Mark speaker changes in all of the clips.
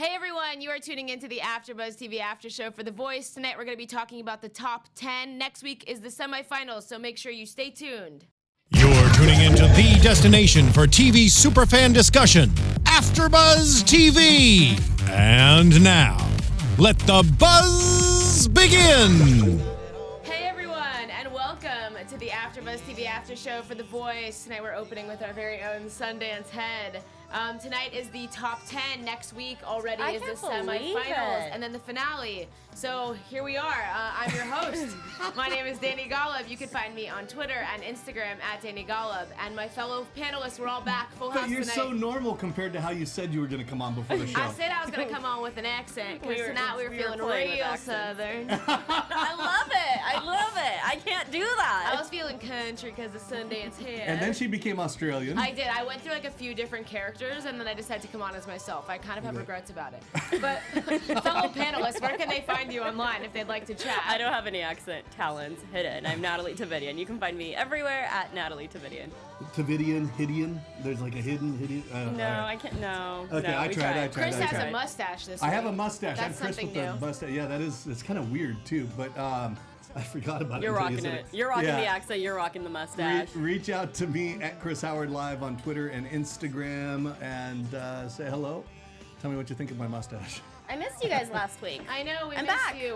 Speaker 1: Hey everyone, you are tuning into the AFTERBUZZ TV After Show for The Voice. Tonight we're going to be talking about the top 10. Next week is the semifinals, so make sure you stay tuned.
Speaker 2: You're tuning into the destination for TV superfan discussion, AFTERBUZZ TV. And now, let the buzz begin.
Speaker 1: Hey everyone, and welcome to the AFTERBUZZ TV After Show for The Voice. Tonight we're opening with our very own Sundance Head. Tonight is the top 10. Next week already is the semifinals, and then the finale. So here we are. I'm your host. My name is Dani Golub. You can find me on Twitter and Instagram at Dani Golub. And my fellow panelists, we're all back, full house tonight.
Speaker 3: But you're so normal compared to how you said you were going to come on before the show.
Speaker 1: I said I was going to come on with an accent, because tonight we were feeling real Southern.
Speaker 4: I love it. I love it. I can't do that.
Speaker 1: I was feeling country because of Sundance Head.
Speaker 3: And then she became Australian.
Speaker 1: I did. I went through like a few different characters, and then I decided to come on as myself. I kind of have regrets about it. But fellow panelists, where can they find you online if they'd like to chat?
Speaker 4: I don't have any accent talents hidden. I'm Nataly Tavidian. You can find me everywhere at Nataly Tavidian.
Speaker 3: Tavidian, Hidian? There's like a hidden.
Speaker 4: No, I can't. No.
Speaker 3: Okay,
Speaker 4: no,
Speaker 3: I tried.
Speaker 1: Chris has a mustache this week.
Speaker 3: I have a mustache.
Speaker 1: That's
Speaker 3: I'm Chris
Speaker 1: something
Speaker 3: with
Speaker 1: new.
Speaker 3: a mustache. Yeah, that is. It's kind of weird too, but I forgot about
Speaker 4: You're
Speaker 3: it.
Speaker 4: rocking it. You're rocking the accent. You're rocking the mustache.
Speaker 3: Reach out to me at Chris Howard Live on Twitter and Instagram and say hello. Tell me what you think of my mustache.
Speaker 4: I missed you guys last week.
Speaker 1: I know, we
Speaker 4: I'm
Speaker 1: missed
Speaker 4: back.
Speaker 1: you.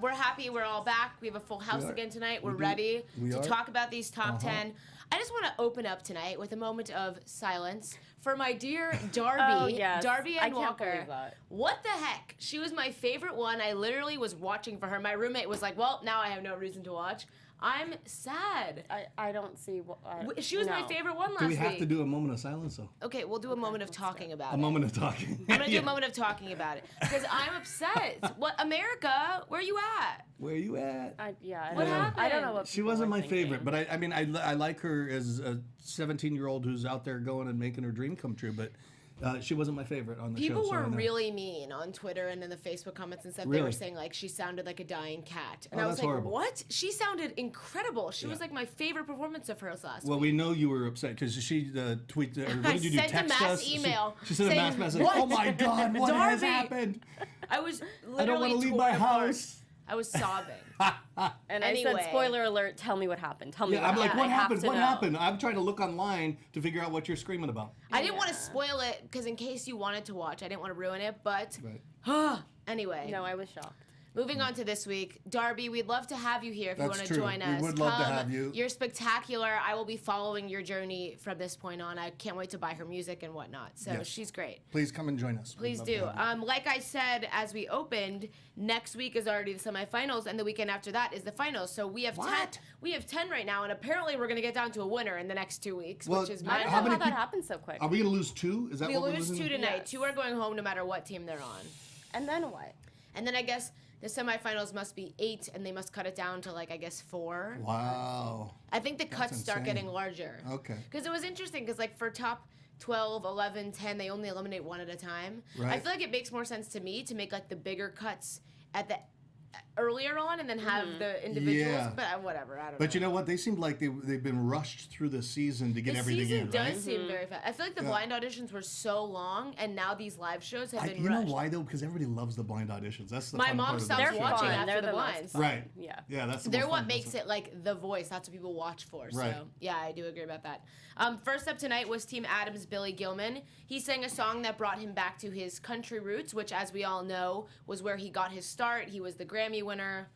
Speaker 1: We're happy we're all back. We have a full house again tonight. We're ready to talk about these top 10. I just want to open up tonight with a moment of silence for my dear Darby.
Speaker 4: Oh, yes.
Speaker 1: Darby and
Speaker 4: I can't
Speaker 1: Walker.
Speaker 4: believe that.
Speaker 1: What the heck? She was my favorite one. I literally was watching for her. My roommate was like, well, now I have no reason to watch. I'm sad.
Speaker 4: I don't see what.
Speaker 1: She was my favorite one last week.
Speaker 3: Do we have to do a moment of silence though?
Speaker 1: Okay, we'll do a moment of talking about it.
Speaker 3: A moment of talking.
Speaker 1: I'm gonna do a moment of talking about it because I'm upset. What, America? Where are you at?
Speaker 3: Where are you at?
Speaker 1: What happened?
Speaker 4: I don't know what.
Speaker 3: She wasn't my favorite, but I mean, I like her as a 17-year-old who's out there going and making her dream come true, but she wasn't my favorite on the show.
Speaker 1: People were really mean on Twitter and in the Facebook comments and stuff. They were saying like she sounded like a dying cat, and I was like,
Speaker 3: horrible.
Speaker 1: what? She sounded incredible. She was like my favorite performance of hers last week.
Speaker 3: Well, we know you were upset because she tweeted, or what did you do,
Speaker 1: sent
Speaker 3: text
Speaker 1: a mass
Speaker 3: us?
Speaker 1: email
Speaker 3: She sent a mass message.
Speaker 1: "What?
Speaker 3: Oh my God, what has
Speaker 1: Darby!"
Speaker 3: happened?
Speaker 1: I was literally
Speaker 3: I don't want to leave my
Speaker 1: torn apart.
Speaker 3: house.
Speaker 1: I was sobbing.
Speaker 4: And
Speaker 1: Anyway.
Speaker 4: I said, spoiler alert. Tell me what happened. Tell me.
Speaker 3: Yeah, I'm like, what
Speaker 4: I have
Speaker 3: happened?
Speaker 4: to
Speaker 3: What
Speaker 4: know.
Speaker 3: happened? I'm trying to look online to figure out what you're screaming about.
Speaker 1: I didn't want to spoil it because in case you wanted to watch, I didn't want to ruin it. But anyway.
Speaker 4: No, I was shocked.
Speaker 1: Moving on to this week, Darby, we'd love to have you here if you
Speaker 3: That's
Speaker 1: want to
Speaker 3: true.
Speaker 1: join
Speaker 3: We
Speaker 1: us.
Speaker 3: would love to have you.
Speaker 1: You're spectacular. I will be following your journey from this point on. I can't wait to buy her music and whatnot. So
Speaker 3: Yes.
Speaker 1: she's great.
Speaker 3: Please come and join us. We'd
Speaker 1: Please
Speaker 3: love to
Speaker 1: do.
Speaker 3: have you.
Speaker 1: Like I said, as we opened, next week is already the semifinals, and the weekend after that is the finals. So we have 10. We have 10 right now, and apparently we're gonna get down to a winner in the next 2 weeks,
Speaker 3: Well,
Speaker 1: which is
Speaker 4: I
Speaker 1: mad.
Speaker 4: don't
Speaker 3: How
Speaker 4: know
Speaker 3: many
Speaker 4: how that
Speaker 3: peop-
Speaker 4: happened so quick.
Speaker 3: Are we going to lose 2? Is that
Speaker 1: We
Speaker 3: what we're
Speaker 1: lose
Speaker 3: losing?
Speaker 1: 2 tonight.
Speaker 4: Yes.
Speaker 1: 2 are going home no matter what team they're on.
Speaker 4: And then what?
Speaker 1: And then I guess the semifinals must be 8, and they must cut it down to like I guess 4.
Speaker 3: Wow.
Speaker 1: I think the cuts start
Speaker 3: insane.
Speaker 1: getting larger.
Speaker 3: Okay.
Speaker 1: Because it was interesting because like for top 12, 11, 10, they only eliminate 1 at a time. I
Speaker 3: Right.
Speaker 1: feel like it makes more sense to me to make like the bigger cuts at the earlier on and then have the individuals.
Speaker 3: Yeah.
Speaker 1: But whatever, I don't know.
Speaker 3: But you know what? They seemed like they've been rushed through the season to get
Speaker 1: the
Speaker 3: everything
Speaker 1: season
Speaker 3: in,
Speaker 1: does
Speaker 3: right?
Speaker 1: seem very fast. I feel like the blind auditions were so long, and now these live shows have been
Speaker 3: You
Speaker 1: rushed.
Speaker 3: know why though? Because everybody loves the blind auditions. That's the
Speaker 1: My
Speaker 3: fun
Speaker 1: mom
Speaker 3: part of
Speaker 1: stopped
Speaker 3: the
Speaker 4: They're
Speaker 3: show.
Speaker 1: watching
Speaker 4: fun.
Speaker 1: after
Speaker 4: They're
Speaker 1: the
Speaker 4: the
Speaker 1: blinds.
Speaker 4: most fun.
Speaker 3: Right.
Speaker 4: Yeah.
Speaker 3: Yeah, that's the
Speaker 1: They're
Speaker 3: most
Speaker 1: what
Speaker 3: fun.
Speaker 1: makes it like The Voice. That's what people watch for.
Speaker 3: Right.
Speaker 1: So yeah, I do agree about that. First up tonight was Team Adam's Billy Gilman. He sang a song that brought him back to his country roots, which, as we all know, was where he got his start. He was the Grammy winner,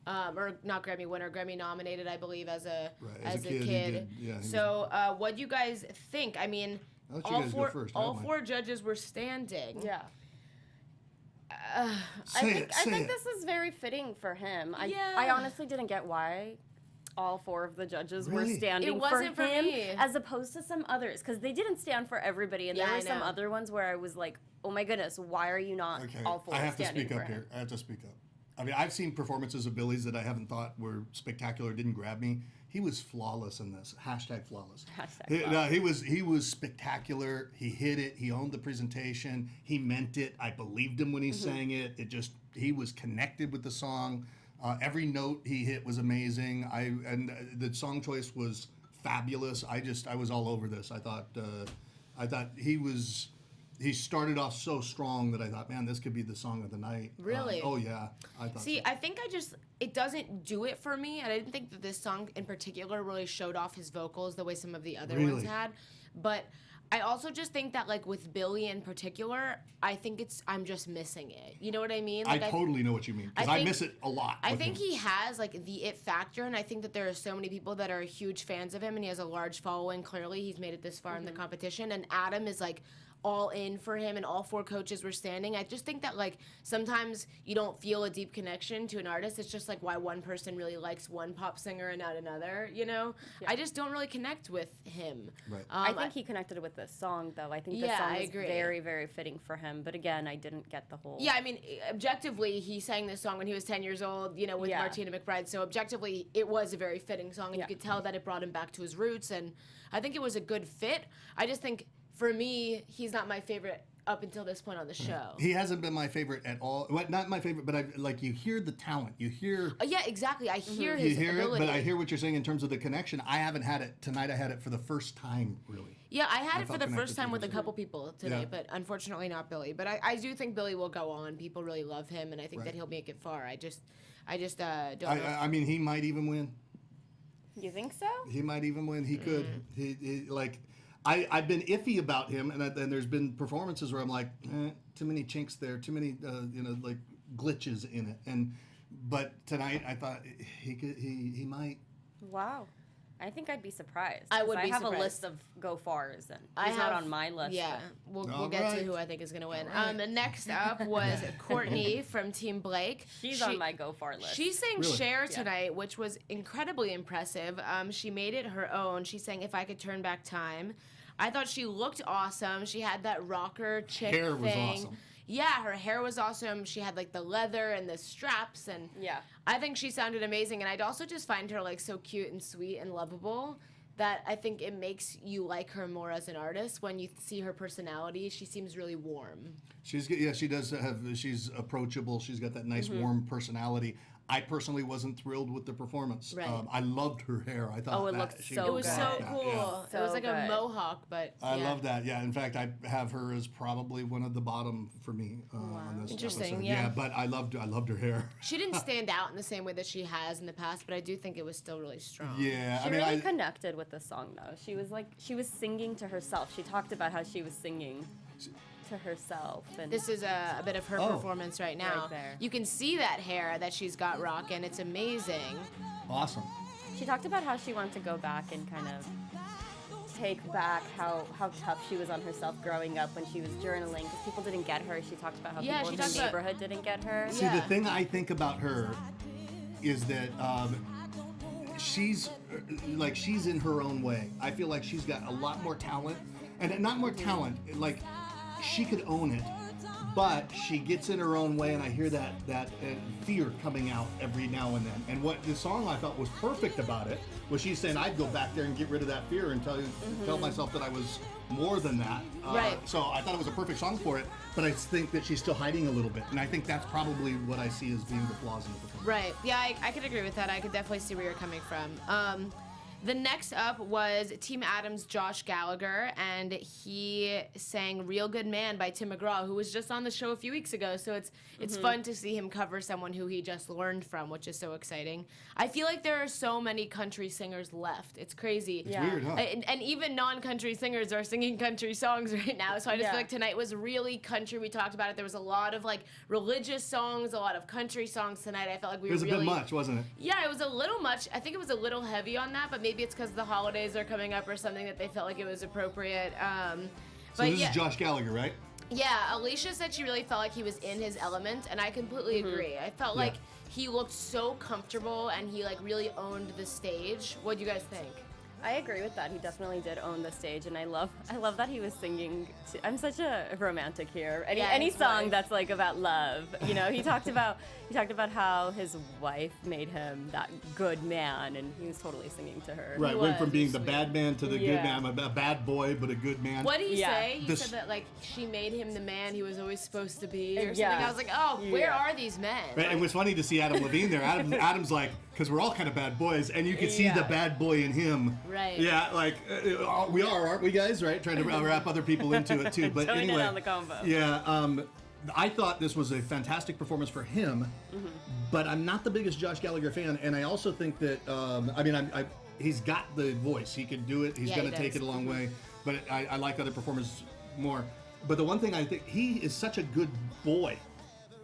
Speaker 1: or not Grammy winner, Grammy nominated, I believe, as a
Speaker 3: As a kid, he did. Yeah, he
Speaker 1: so what do you guys think? I mean,
Speaker 3: I'll let you guys go first. I
Speaker 1: all
Speaker 3: don't mind.
Speaker 1: 4 judges were standing.
Speaker 4: Yeah.
Speaker 3: Say
Speaker 4: I think
Speaker 3: it.
Speaker 4: this is very fitting for him.
Speaker 1: Yeah.
Speaker 4: I honestly didn't get why all 4 of the judges were
Speaker 3: Really?
Speaker 4: standing
Speaker 1: It wasn't for
Speaker 4: him
Speaker 1: me.
Speaker 4: as opposed to some others, because they didn't stand for everybody, and
Speaker 1: Yeah,
Speaker 4: there
Speaker 1: I
Speaker 4: were some
Speaker 1: know.
Speaker 4: other ones where I was like, oh my goodness, why are you not
Speaker 3: Okay,
Speaker 4: all 4
Speaker 3: I have to
Speaker 4: standing
Speaker 3: speak
Speaker 4: for
Speaker 3: up
Speaker 4: him?
Speaker 3: here. I have to speak up. I mean, I've seen performances of Billy's that I haven't thought were spectacular, didn't grab me. He was flawless in this. Hashtag flawless. He was spectacular. He hit it. He owned the presentation. He meant it. I believed him when he sang it. He was connected with the song. Every note he hit was amazing. The song choice was fabulous. I was all over this. I thought he was he started off so strong that I thought, man, this could be the song of the night.
Speaker 1: Really?
Speaker 3: Oh yeah, I thought.
Speaker 1: See,
Speaker 3: so.
Speaker 1: I think it doesn't do it for me. And I didn't think that this song in particular really showed off his vocals the way some of the other ones had. But I also just think that, like, with Billy in particular, I think I'm just missing it. You know what I mean? Like,
Speaker 3: I totally know what you mean, because I miss it a lot.
Speaker 1: I think he has, like, the it factor, and I think that there are so many people that are huge fans of him, and he has a large following. Clearly, he's made it this far in the competition, and Adam is, like, all in for him, and all 4 coaches were standing. I just think that, like, sometimes you don't feel a deep connection to an artist. It's just like why one person really likes one pop singer and not another, you know? Yeah. I just don't really connect with him.
Speaker 3: Right.
Speaker 4: I think he connected with this song, though. I think this song is
Speaker 1: agree.
Speaker 4: very, very fitting for him. But again, I didn't get the whole...
Speaker 1: Yeah, I mean, objectively, he sang this song when he was 10 years old, you know, with Martina McBride. So objectively, it was a very fitting song, and you could tell that it brought him back to his roots, and I think it was a good fit. I just think, for me, he's not my favorite up until this point on the show.
Speaker 3: He hasn't been my favorite at all. Well, not my favorite, but you hear the talent. You hear...
Speaker 1: yeah, exactly. I hear his ability.
Speaker 3: But I hear what you're saying in terms of the connection. I haven't had it. Tonight I had it for the first time, really.
Speaker 1: Yeah, I had it for the first time with a couple people today, but unfortunately not Billy. But I do think Billy will go on. People really love him, and I think that he'll make it far. I just don't know.
Speaker 3: I mean, he might even win.
Speaker 4: You think so?
Speaker 3: He might even win. He could. He like... I've been iffy about him, and there's been performances where I'm like, too many chinks there, too many, like glitches in it. But tonight I thought he might.
Speaker 4: Wow. I think I'd be surprised.
Speaker 1: I would be
Speaker 4: have
Speaker 1: surprised.
Speaker 4: A list of go-fars, and he's not on my list.
Speaker 1: Yeah, we'll get to who I think is going to win. The next up was Courtney from Team Blake.
Speaker 4: She's on my go-far list.
Speaker 1: She sang Cher tonight, which was incredibly impressive. She made it her own. She sang If I Could Turn Back Time. I thought she looked awesome. She had that rocker chick thing.
Speaker 3: Hair was awesome.
Speaker 1: Yeah, her hair was awesome. She had, like, the leather and the straps, and I think she sounded amazing. And I'd also just find her, like, so cute and sweet and lovable that I think it makes you like her more as an artist. When you see her personality, she seems really warm.
Speaker 3: She does have. She's approachable. She's got that nice warm personality. I personally wasn't thrilled with the performance.
Speaker 1: Right.
Speaker 3: I loved her hair. I thought
Speaker 4: it looked so good.
Speaker 1: It was so cool.
Speaker 3: Yeah.
Speaker 1: It was like a mohawk, but
Speaker 3: I love that. Yeah. In fact, I have her as probably one of the bottom for me on this
Speaker 1: Interesting.
Speaker 3: episode.
Speaker 1: Yeah.
Speaker 3: But I loved her hair.
Speaker 1: She didn't stand out in the same way that she has in the past, but I do think it was still really strong.
Speaker 3: Yeah.
Speaker 4: She really connected with the song, though. She was singing to herself. She talked about how she was singing to herself. And
Speaker 1: this is a bit of her performance right now.
Speaker 4: Right there.
Speaker 1: You can see that hair that she's got rocking. It's amazing.
Speaker 3: Awesome.
Speaker 4: She talked about how she wanted to go back and kind of take back how tough she was on herself growing up when she was journaling, because people didn't get her. She talked about how people in the neighborhood didn't get her.
Speaker 3: See, the thing I think about her is that she's in her own way. I feel like she's got a lot more talent, and not more talent, like she could own it, but she gets in her own way, and I hear that fear coming out every now and then. And what the song I thought was perfect about it was she's saying, I'd go back there and get rid of that fear and tell myself that I was more than that.
Speaker 1: Right.
Speaker 3: So I thought it was a perfect song for it, but I think that she's still hiding a little bit, and I think that's probably what I see as being the flaws in the performance.
Speaker 1: Right. Yeah, I could agree with that. I could definitely see where you're coming from. The next up was Team Adam's Josh Gallagher, and he sang Real Good Man by Tim McGraw, who was just on the show a few weeks ago, so it's fun to see him cover someone who he just learned from, which is so exciting. I feel like there are so many country singers left. It's crazy.
Speaker 3: It's weird, huh?
Speaker 1: And even non-country singers are singing country songs right now, so I just feel like tonight was really country. We talked about it. There was a lot of, like, religious songs, a lot of country songs tonight. I felt like we were really...
Speaker 3: It was a bit much, wasn't it?
Speaker 1: Yeah, it was a little much. I think it was a little heavy on that, but maybe it's because the holidays are coming up or something that they felt like it was appropriate.
Speaker 3: So this is Josh Gallagher, right?
Speaker 1: Yeah, Alicia said she really felt like he was in his element, and I completely agree. I felt like he looked so comfortable, and he, like, really owned the stage. What do you guys think?
Speaker 4: I agree with that. He definitely did own the stage, and I love that he was singing. I'm such a romantic here. Any song that's like about love, you know. He talked about how his wife made him that good man, and he was totally singing to her.
Speaker 3: Right, went from being the bad man to the good man. A bad boy, but a good man.
Speaker 1: What did he say? He said that, like, she made him the man he was always supposed to be, or something. I was like, oh, where are these men?
Speaker 3: Right, and it was funny to see Adam Levine there. Adam's like, because we're all kind of bad boys, and you could see the bad boy in him.
Speaker 1: Right.
Speaker 3: Yeah, like we are, aren't we, guys? Right, trying to wrap other people into it too. But
Speaker 4: Throwing
Speaker 3: anyway,
Speaker 4: it on the combo.
Speaker 3: Yeah. I thought this was a fantastic performance for him, but I'm not the biggest Josh Gallagher fan, and I also think that he's got the voice. He can do it. He's going to take it a long way. But I like other performers more. But the one thing I think, he is such a good boy.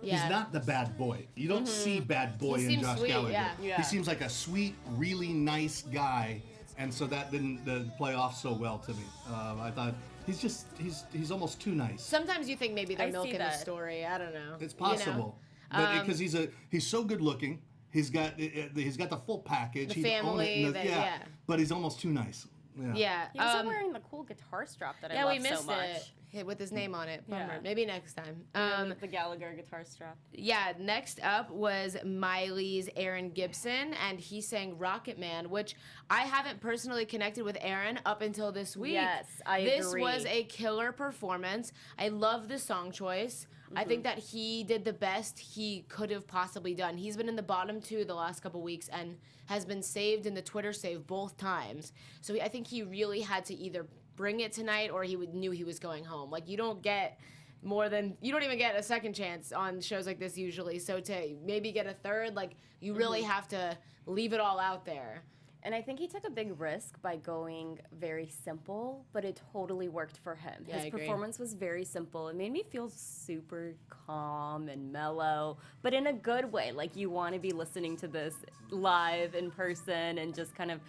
Speaker 1: Yeah.
Speaker 3: He's not the bad boy. You don't see bad boy in Josh
Speaker 1: sweet,
Speaker 3: Gallagher.
Speaker 1: yeah.
Speaker 3: He seems like a sweet, really nice guy, and so that didn't play off so well to me. I thought he's almost too nice.
Speaker 1: Sometimes you think maybe they're
Speaker 4: I see
Speaker 1: milking the
Speaker 4: that.
Speaker 1: story. I don't know.
Speaker 3: It's possible, but because he's so good looking, he's got the full package.
Speaker 1: The
Speaker 3: He'd
Speaker 1: family,
Speaker 3: own it,
Speaker 1: yeah.
Speaker 3: But he's almost too nice.
Speaker 1: Yeah.
Speaker 4: He was wearing the cool guitar strap that I
Speaker 1: Yeah,
Speaker 4: love
Speaker 1: we missed
Speaker 4: so much.
Speaker 1: it with his name on it. Bummer.
Speaker 4: Yeah.
Speaker 1: Maybe next time.
Speaker 4: The Gallagher guitar strap.
Speaker 1: Yeah, next up was Miley's Aaron Gibson, and he sang Rocket Man, which I haven't personally connected with Aaron up until this week.
Speaker 4: Yes, I agree.
Speaker 1: This was a killer performance. I love the song choice. I think that he did the best he could have possibly done. He's been in the bottom 2 the last couple weeks and has been saved in the Twitter save both times. So I think he really had to either bring it tonight or knew he was going home. Like, you don't even get a second chance on shows like this usually. So to maybe get a third, like, you really have to leave it all out there.
Speaker 4: And I think he took a big risk by going very simple, but it totally worked for him.
Speaker 1: Yeah, I
Speaker 4: His
Speaker 1: agree.
Speaker 4: performance was very simple. It made me feel super calm and mellow, but in a good way. Like, you want to be listening to this live in person and just kind of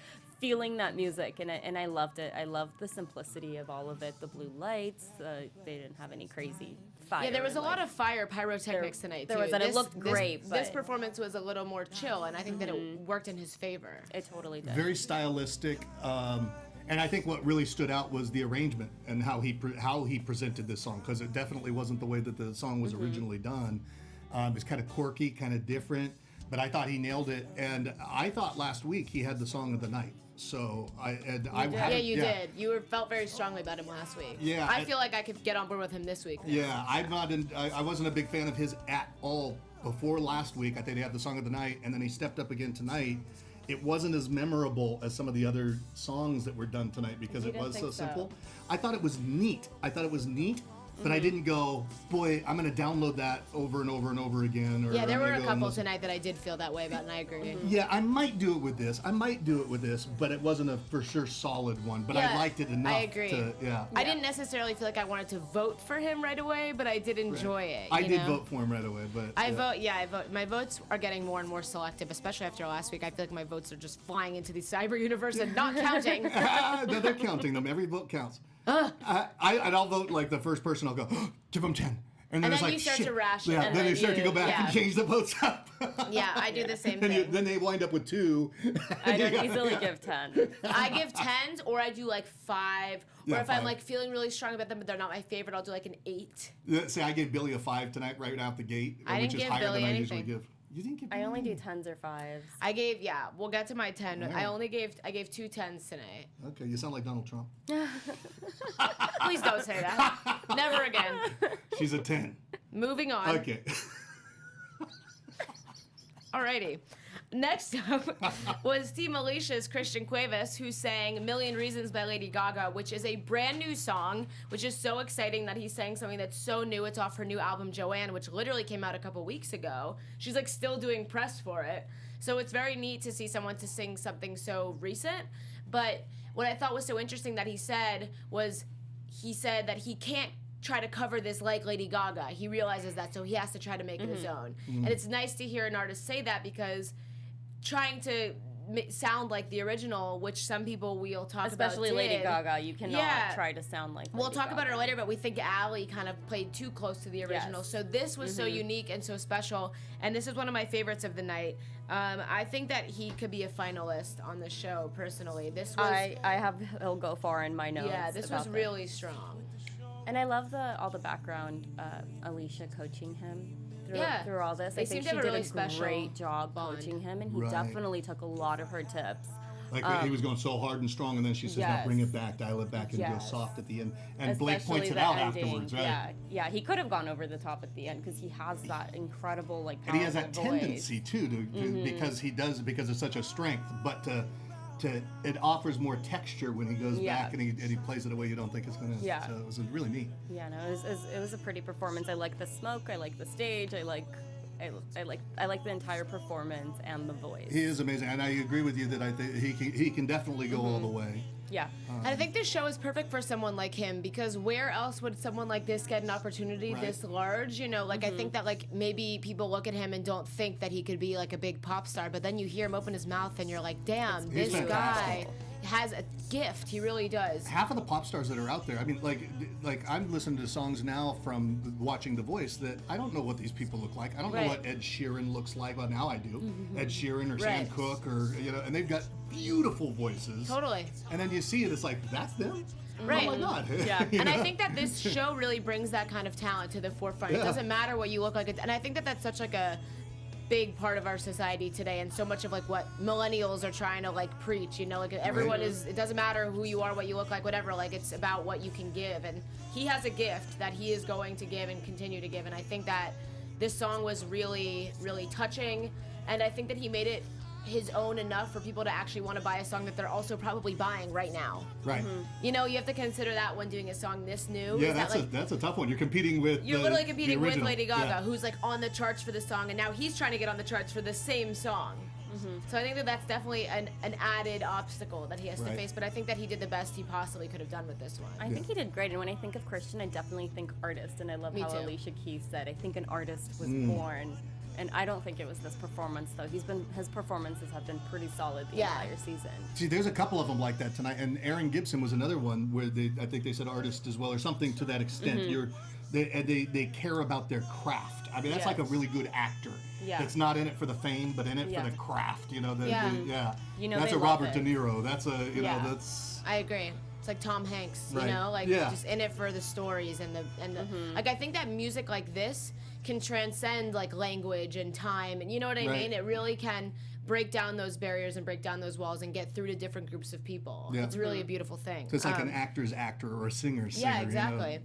Speaker 4: feeling that music, and I loved it. I loved the simplicity of all of it. The blue lights, they didn't have any crazy fire.
Speaker 1: Yeah, there was a
Speaker 4: and,
Speaker 1: lot of fire pyrotechnics tonight, too.
Speaker 4: there was, and it looked great,
Speaker 1: This
Speaker 4: but-
Speaker 1: performance was a little more chill, and I think that it worked in his favor.
Speaker 4: It totally did.
Speaker 3: Very stylistic, and I think what really stood out was the arrangement and how he presented this song, because it definitely wasn't the way that the song was originally done. It's kind of quirky, kind of different, but I thought he nailed it. And I thought last week he had the song of the night. So
Speaker 1: Yeah, you did. You felt very strongly about him last week.
Speaker 3: Yeah,
Speaker 1: I feel like I could get on board with him this week.
Speaker 3: Yeah, I wasn't a big fan of his at all before last week. I think he had the song of the night, and then he stepped up again tonight. It wasn't as memorable as some of the other songs that were done tonight because it was so simple. I thought it was neat. But I didn't go, boy, I'm going to download that over and over and over again. Or
Speaker 1: Yeah, there
Speaker 3: I'm
Speaker 1: were
Speaker 3: gonna
Speaker 1: a
Speaker 3: go
Speaker 1: couple
Speaker 3: and listen.
Speaker 1: tonight that I did feel that way about, and I agree.
Speaker 3: Yeah, I might do it with this. But it wasn't a for sure solid one. But I
Speaker 1: Yeah,
Speaker 3: liked it enough.
Speaker 1: I agree.
Speaker 3: Yeah.
Speaker 1: I didn't necessarily feel like I wanted to vote for him right away, but I did enjoy it.
Speaker 3: I
Speaker 1: you
Speaker 3: did
Speaker 1: know?
Speaker 3: vote for him right away, but
Speaker 1: I vote. My votes are getting more and more selective, especially after last week. I feel like my votes are just flying into the cyber universe and not counting.
Speaker 3: No, they're counting them. Every vote counts. I'll vote like the first person. I'll go, give them 10. And
Speaker 1: And
Speaker 3: it's
Speaker 1: then
Speaker 3: like,
Speaker 1: you start
Speaker 3: shit.
Speaker 1: to ration,
Speaker 3: Yeah,
Speaker 1: and
Speaker 3: then
Speaker 1: then
Speaker 3: you start to
Speaker 1: you-
Speaker 3: go back and
Speaker 1: yeah.
Speaker 3: change the votes up.
Speaker 1: Yeah, I do the same
Speaker 3: Then
Speaker 1: thing.
Speaker 3: then they wind up with 2.
Speaker 4: I don't easily give 10.
Speaker 1: I give 10s, or I do like 5. Or
Speaker 3: Yeah,
Speaker 1: if I'm
Speaker 3: 5.
Speaker 1: like feeling really strong about them, but they're not my favorite, I'll do like an 8.
Speaker 3: Say I gave Billy a 5 tonight, right out the gate,
Speaker 1: I
Speaker 3: which
Speaker 1: didn't
Speaker 3: is
Speaker 1: give
Speaker 3: higher
Speaker 1: Billy
Speaker 3: than I usually
Speaker 1: anything.
Speaker 3: give. You didn't give
Speaker 4: I
Speaker 3: Billy
Speaker 4: only do
Speaker 3: anything?
Speaker 4: 10s or 5s.
Speaker 1: I gave, we'll get to my 10.
Speaker 3: Yeah.
Speaker 1: I gave 2 10s tonight.
Speaker 3: Okay, you sound like Donald Trump.
Speaker 1: Please don't say that. Never again.
Speaker 3: She's a 10.
Speaker 1: Moving on.
Speaker 3: Okay.
Speaker 1: Alrighty. Next up was Team Alicia's Christian Cuevas, who sang Million Reasons by Lady Gaga, which is a brand new song, which is so exciting that he sang something that's so new. It's off her new album, Joanne, which literally came out a couple weeks ago. She's like still doing press for it. So it's very neat to see someone to sing something so recent. But what I thought was so interesting that he said that he can't try to cover this like Lady Gaga. He realizes that, so he has to try to make it his own. And it's nice to hear an artist say that, because trying to sound like the original, which some people we'll talk
Speaker 4: Especially
Speaker 1: about
Speaker 4: Lady
Speaker 1: did.
Speaker 4: Gaga, you cannot
Speaker 1: Yeah.
Speaker 4: try to sound like
Speaker 1: We'll
Speaker 4: Lady
Speaker 1: talk about her
Speaker 4: Gaga.
Speaker 1: later, but we think Ally kind of played too close to the original.
Speaker 4: Yes.
Speaker 1: So this was so unique and so special, and this is one of my favorites of the night. I think that he could be a finalist on the show, personally. This was...
Speaker 4: I have he'll go far in my notes.
Speaker 1: yeah, this was
Speaker 4: about
Speaker 1: really strong.
Speaker 4: And I love all the background, Alicia coaching him through all this.
Speaker 1: They
Speaker 4: I think
Speaker 1: seem to
Speaker 4: she
Speaker 1: have a
Speaker 4: did
Speaker 1: really
Speaker 4: a
Speaker 1: special
Speaker 4: great job
Speaker 1: bond.
Speaker 4: coaching him, and he
Speaker 3: Right.
Speaker 4: definitely took a lot of her tips.
Speaker 3: Like he was going so hard and strong, and then she says, "Now
Speaker 4: Yes.
Speaker 3: bring it back, dial it back, and go
Speaker 4: Yes.
Speaker 3: soft at the end." And Blake
Speaker 4: Especially
Speaker 3: points it
Speaker 4: the
Speaker 3: out
Speaker 4: ending.
Speaker 3: afterwards, right?
Speaker 4: Yeah, he could have gone over the top at the end because he has that incredible
Speaker 3: And
Speaker 4: powerful
Speaker 3: he has that
Speaker 4: voice.
Speaker 3: tendency too, because it's such a strength, but it offers more texture when he goes back and he plays it a way you don't think it's gonna.
Speaker 4: Yeah.
Speaker 3: So it was really neat.
Speaker 4: Yeah, no, it was a pretty performance. I like the smoke. I like the stage. I like the entire performance and the voice.
Speaker 3: He is amazing, and I agree with you that I think he can definitely go all the way.
Speaker 4: Yeah.
Speaker 1: And I think this show is perfect for someone like him, because where else would someone like this get an opportunity this large? You know, like I think that like maybe people look at him and don't think that he could be like a big pop star, but then you hear him open his mouth and you're like, damn, this guy has a gift. He really does.
Speaker 3: Half of the pop stars that are out there, I mean, like I'm listening to songs now from watching The Voice that I don't know what these people look like. I don't know what Ed Sheeran looks like. Well, now I do. Ed Sheeran or Sam Cooke, or and they've got beautiful voices.
Speaker 1: Totally.
Speaker 3: And then you see it, it's like, that's them?
Speaker 1: Right.
Speaker 3: Oh my God.
Speaker 4: Yeah.
Speaker 1: And I think that this show really brings that kind of talent to the forefront. It doesn't matter what you look like. And I think that that's such like a big part of our society today, and so much of like what millennials are trying to like preach, like everyone is, it doesn't matter who you are, what you look like, whatever, like it's about what you can give, and he has a gift that he is going to give and continue to give. And I think that this song was really, really touching, and I think that he made it his own enough for people to actually want to buy a song that they're also probably buying right now.
Speaker 3: Right.
Speaker 1: You have to consider that when doing a song this new.
Speaker 3: Yeah, that's a tough one. You're competing with
Speaker 1: literally competing with
Speaker 3: original.
Speaker 1: Lady Gaga, who's like on the charts for this song, and now he's trying to get on the charts for the same song. So I think that that's definitely an added obstacle that he has to face, but I think that he did the best he possibly could have done with this one.
Speaker 4: I think he did great, and when I think of Christian, I definitely think artist, and I love how Alicia Keys said, I think an artist was born. And I don't think it was this performance, though. His performances have been pretty solid the entire season.
Speaker 3: See, there's a couple of them like that tonight, and Aaron Gibson was another one where I think they said artist as well, or something to that extent. They care about their craft. I mean, that's like a really good actor. That's not in it for the fame, but in it for the craft. That's a Robert De Niro. That's that's.
Speaker 1: I agree. It's like Tom Hanks,
Speaker 3: Right.
Speaker 1: just in it for the stories and the like. I think that music like this can transcend like language and time, and you know what I mean? It really can break down those barriers and break down those walls and get through to different groups of people. It's really a beautiful thing.
Speaker 3: So it's like an actor's actor or a singer's singer.
Speaker 1: Yeah, exactly.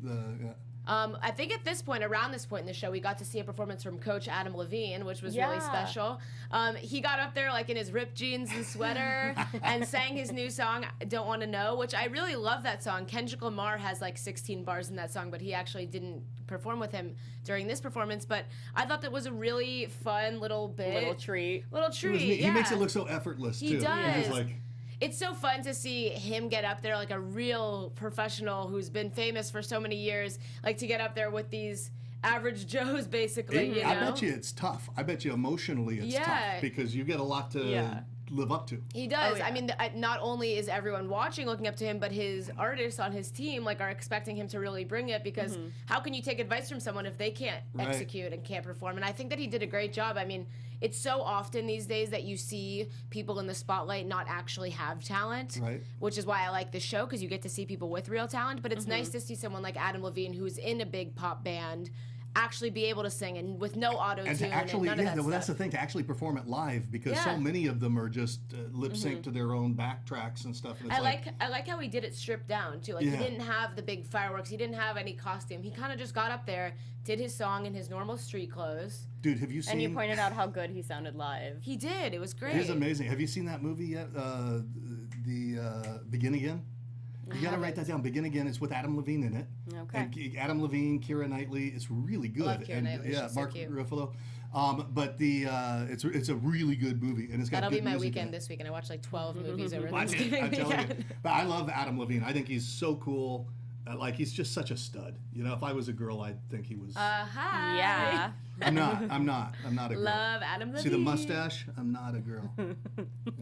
Speaker 1: I think at this point, around this point in the show, we got to see a performance from Coach Adam Levine, which was really special. He got up there like in his ripped jeans and sweater and sang his new song, Don't Want to Know, which I really love that song. Kendrick Lamar has like 16 bars in that song, but he actually didn't perform with him during this performance. But I thought that was a really fun little bit.
Speaker 4: Little treat.
Speaker 3: He makes it look so effortless, too.
Speaker 1: He does.
Speaker 3: He's like,
Speaker 1: it's so fun to see him get up there like a real professional who's been famous for so many years, like to get up there with these average Joes, basically.
Speaker 3: I bet you it's tough. I bet you emotionally it's tough, because you get a lot to live up to.
Speaker 1: He does. I mean, not only is everyone watching looking up to him, but his artists on his team like are expecting him to really bring it, because how can you take advice from someone if they can't execute and can't perform? And I think that he did a great job. I mean, it's so often these days that you see people in the spotlight not actually have talent, which is why I like this show, because you get to see people with real talent. But it's nice to see someone like Adam Levine, who's in a big pop band, actually be able to sing and with no auto-tune
Speaker 3: and to actually,
Speaker 1: and none of that stuff.
Speaker 3: That's the thing, to actually perform it live, because so many of them are just lip sync to their own backtracks and stuff. And it's
Speaker 1: I like how he did it stripped down too. Like he didn't have the big fireworks. He didn't have any costume. He kind of just got up there, did his song in his normal street clothes.
Speaker 3: Dude, have you seen?
Speaker 4: And you pointed out how good he sounded live.
Speaker 1: He did. It was great.
Speaker 3: It was amazing. Have you seen that movie yet? Begin Again. You gotta write that down. Begin Again. It's with Adam Levine in it.
Speaker 4: Okay.
Speaker 3: And Adam Levine, Keira Knightley. It's really good.
Speaker 1: Love Keira Knightley. She's
Speaker 3: Mark
Speaker 1: so cute.
Speaker 3: Ruffalo. But it's a really good movie, and it's got
Speaker 1: That'll
Speaker 3: good
Speaker 1: be my
Speaker 3: music
Speaker 1: weekend
Speaker 3: in it.
Speaker 1: this weekend. I watched like 12 movies over
Speaker 3: I'm
Speaker 1: Thanksgiving
Speaker 3: telling you.
Speaker 1: weekend.
Speaker 3: But I love Adam Levine. I think he's so cool. Like, he's just such a stud. If I was a girl, I'd think he was.
Speaker 1: Hi.
Speaker 4: Yeah.
Speaker 3: I'm not a girl.
Speaker 1: Love Adam Levine.
Speaker 3: See the mustache? I'm not a girl.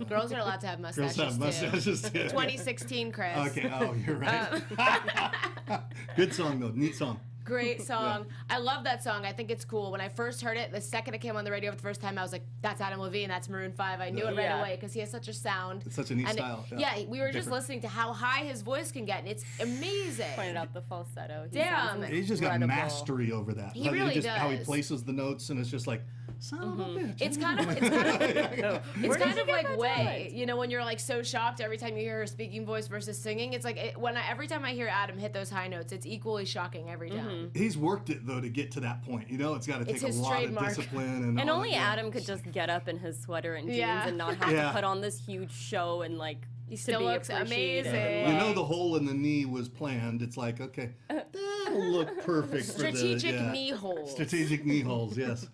Speaker 1: Girls are allowed to have mustaches
Speaker 3: Girls have mustaches too.
Speaker 1: 2016, Chris.
Speaker 3: Okay. Oh, you're right. Good song though. Neat song.
Speaker 1: Great song. I love that song. I think it's cool. When I first heard it, the second it came on the radio for the first time, I was like, that's Adam Levine, that's Maroon 5. I knew it right away, because he has such a sound.
Speaker 3: It's such a neat style.
Speaker 1: We were just listening to how high his voice can get, and it's amazing.
Speaker 4: Pointed out the falsetto.
Speaker 1: Damn.
Speaker 3: He's just got mastery over that.
Speaker 1: He really does.
Speaker 3: How he places the notes, and it's just like, son of a bitch.
Speaker 1: It's kind of like Way. When you're like so shocked every time you hear her speaking voice versus singing. It's like every time I hear Adam hit those high notes, it's equally shocking every time.
Speaker 3: He's worked it though to get to that point. It's got to take a lot
Speaker 1: trademark.
Speaker 3: of discipline
Speaker 4: and only Adam could just get up in his sweater and jeans and not have to put on this huge show and like
Speaker 1: He still looks amazing.
Speaker 3: You know the hole in the knee was planned. It's like, okay, that'll look perfect for the...
Speaker 1: Strategic knee holes.
Speaker 3: Strategic knee holes, yes.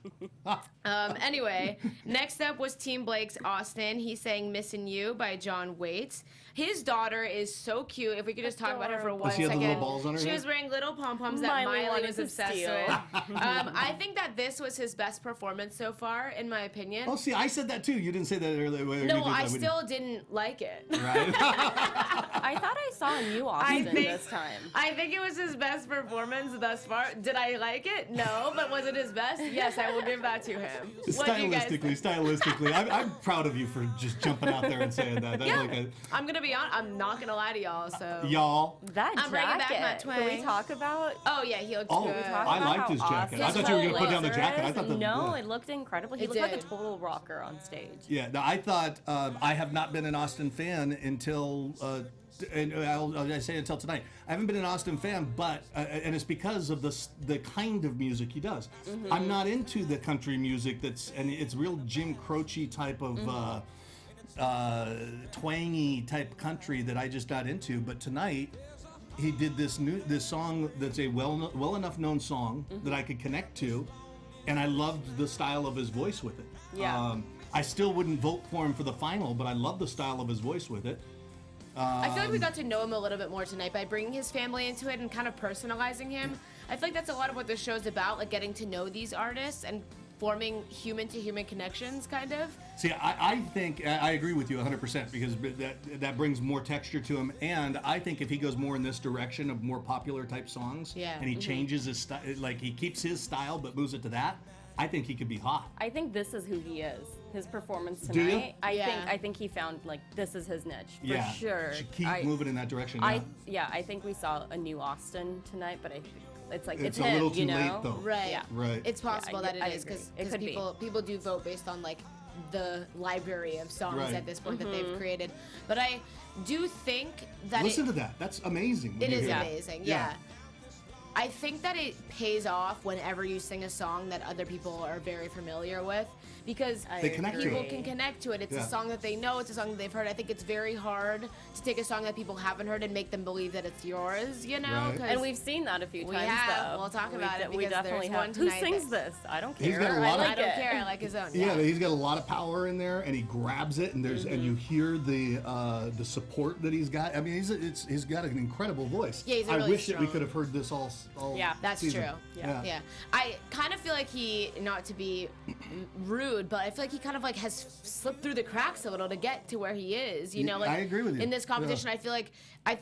Speaker 1: Anyway, next up was Team Blake's Austin. He sang Missin' You by John Waits. His daughter is so cute. If we could just talk about her for one
Speaker 3: she
Speaker 1: second.
Speaker 3: Had the little balls on her
Speaker 1: She
Speaker 3: head?
Speaker 1: was wearing little pom-poms that Miley was obsessed with. I think that this was his best performance so far, in my opinion.
Speaker 3: Oh, see, I said that too. You didn't say that earlier.
Speaker 1: No, I still didn't like it.
Speaker 3: Right?
Speaker 4: I thought I saw a new Austin this time.
Speaker 1: I think it was his best performance thus far. Did I like it? No, but was it his best? Yes, I will give that to him.
Speaker 3: Stylistically, I'm proud of you for just jumping out there and saying that. That's
Speaker 1: yeah, I'm gonna be honest. I'm not gonna lie to y'all. So
Speaker 4: that
Speaker 1: I'm bringing back my
Speaker 4: jacket. Can we talk about?
Speaker 1: Oh yeah, he looked good.
Speaker 3: I liked his jacket. I thought you were gonna put down the jacket. I thought
Speaker 4: it looked incredible. He looked like a total rocker on stage.
Speaker 3: Yeah, no, I thought I have not been an Austin fan until. And I say until tonight. I haven't been an Austin fan, but and it's because of the kind of music he does. Mm-hmm. I'm not into the country music and it's real Jim Croce type of twangy type country that I just got into. But tonight he did this song that's a well enough known song that I could connect to, and I loved the style of his voice with it.
Speaker 4: Yeah.
Speaker 3: I still wouldn't vote for him for the final, but I love the style of his voice with it.
Speaker 1: I feel like we got to know him a little bit more tonight by bringing his family into it and kind of personalizing him. I feel like that's a lot of what this show's about, like getting to know these artists and forming human-to-human connections, kind of.
Speaker 3: See, I think, I agree with you 100% because that brings more texture to him, and I think if he goes more in this direction of more popular type songs, and he changes his style, like he keeps his style but moves it to that, I think he could be hot.
Speaker 4: I think this is who he is. His performance tonight.
Speaker 3: Do you?
Speaker 4: I think he found like this is his niche for sure.
Speaker 3: Should keep moving in that direction.
Speaker 4: I think we saw a new Austin tonight, but it's
Speaker 3: a
Speaker 4: him,
Speaker 3: little too late though.
Speaker 1: Right.
Speaker 4: Yeah.
Speaker 3: Right.
Speaker 1: It's possible that it is because people do vote based on like the library of songs at this point that they've created. But I do think that
Speaker 3: listen to that. That's amazing.
Speaker 1: It is amazing. Yeah. I think that it pays off whenever you sing a song that other people are very familiar with because people can connect to it. It's a song that they know. It's a song that they've heard. I think it's very hard to take a song that people haven't heard and make them believe that it's yours, you know?
Speaker 3: Right.
Speaker 4: And we've seen that a few times, though.
Speaker 1: We'll talk about it
Speaker 4: we definitely have.
Speaker 1: One
Speaker 4: Who sings this? I don't care.
Speaker 3: He's got a lot
Speaker 1: I don't care. I like his own.
Speaker 3: Yeah, he's got a lot of power in there, and he grabs it, and and you hear the support that he's got. I mean, he's got an incredible voice.
Speaker 1: Yeah, he's
Speaker 3: I
Speaker 1: really
Speaker 3: wish
Speaker 1: strong.
Speaker 3: that we could have heard this all
Speaker 1: that's
Speaker 3: season.
Speaker 1: true. Yeah. I kind of feel like he, not to be rude, but I feel like he kind of like has slipped through the cracks a little to get to where he is. You know, like
Speaker 3: I agree with you.
Speaker 1: In this competition, I feel like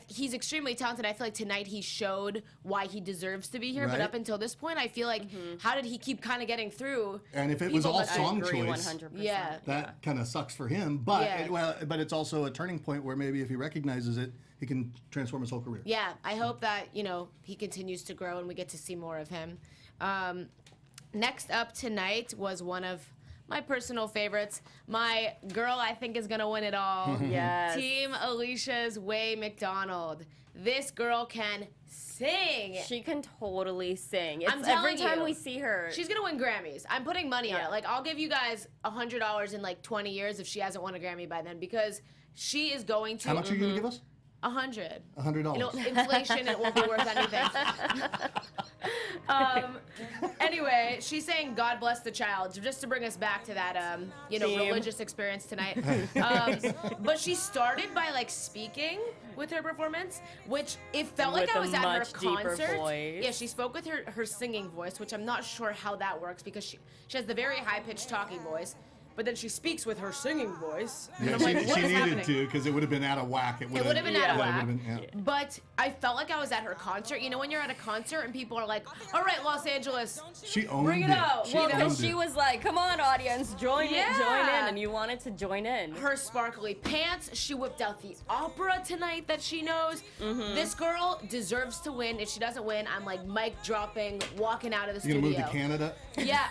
Speaker 1: he's extremely talented. I feel like tonight he showed why he deserves to be here. But up until this point, I feel like how did he keep kind of getting through?
Speaker 3: And if it was all song choice,
Speaker 4: 100%.
Speaker 3: that kind of sucks for him. But but it's also a turning point where maybe if he recognizes it, he can transform his whole career.
Speaker 1: Yeah, I hope that he continues to grow and we get to see more of him. Next up tonight was one of my personal favorites. My girl, I think, is gonna win it all.
Speaker 4: Yes.
Speaker 1: Team Alicia's Way McDonald. This girl can sing.
Speaker 4: She can totally sing.
Speaker 1: I'm telling
Speaker 4: every time
Speaker 1: you,
Speaker 4: we see her,
Speaker 1: she's gonna win Grammys. I'm putting money on it. Like, I'll give you guys $100 in like 20 years if she hasn't won a Grammy by then, because she is going to.
Speaker 3: How much are you gonna give us?
Speaker 1: $100.
Speaker 3: $100.
Speaker 1: Inflation, it won't be worth anything. Anyway, she's saying God bless the child, just to bring us back to that, religious experience tonight. But she started by like speaking with her performance, which it felt like I was at her concert.
Speaker 4: Voice.
Speaker 1: Yeah, she spoke with her singing voice, which I'm not sure how that works because she has the very high-pitched talking voice. But then she speaks with her singing voice.
Speaker 3: Yeah,
Speaker 1: and I'm like,
Speaker 3: she needed to, because it would have been out of whack. It would have
Speaker 1: been out of whack. But I felt like I was at her concert. You know, when you're at a concert and people are like, all right, Los Angeles,
Speaker 3: she owned
Speaker 1: bring it out.
Speaker 4: Well, because she was like, come on, audience, join in. And you wanted to join in.
Speaker 1: Her sparkly pants. She whipped out the opera tonight that she knows. This girl deserves to win. If she doesn't win, I'm like mic dropping, walking out of the studio.
Speaker 3: You gonna move to Canada?
Speaker 1: Yeah.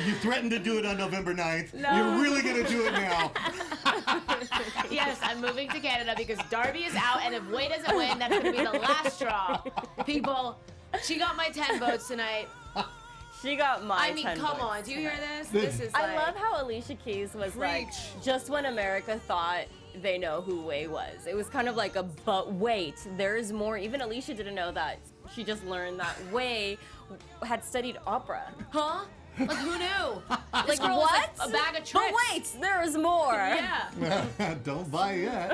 Speaker 3: You threatened to do it on November 9th.
Speaker 1: No.
Speaker 3: You're really going to do it now.
Speaker 1: Yes, I'm moving to Canada because Darby is out, and if Way doesn't win, that's going to be the last straw. People, she got my 10 votes tonight.
Speaker 4: She got my 10
Speaker 1: come
Speaker 4: points
Speaker 1: on. Do you hear
Speaker 4: tonight.
Speaker 1: this? This is
Speaker 4: I love how Alicia Keys was like, just when America thought they know who Way was. It was kind of like a, but wait, there's more. Even Alicia didn't know that. She just learned that Way had studied opera.
Speaker 1: Huh? Like, who knew?
Speaker 4: Like, what?
Speaker 1: A bag of tricks.
Speaker 4: But wait, there is more.
Speaker 1: Yeah.
Speaker 3: Don't buy yet.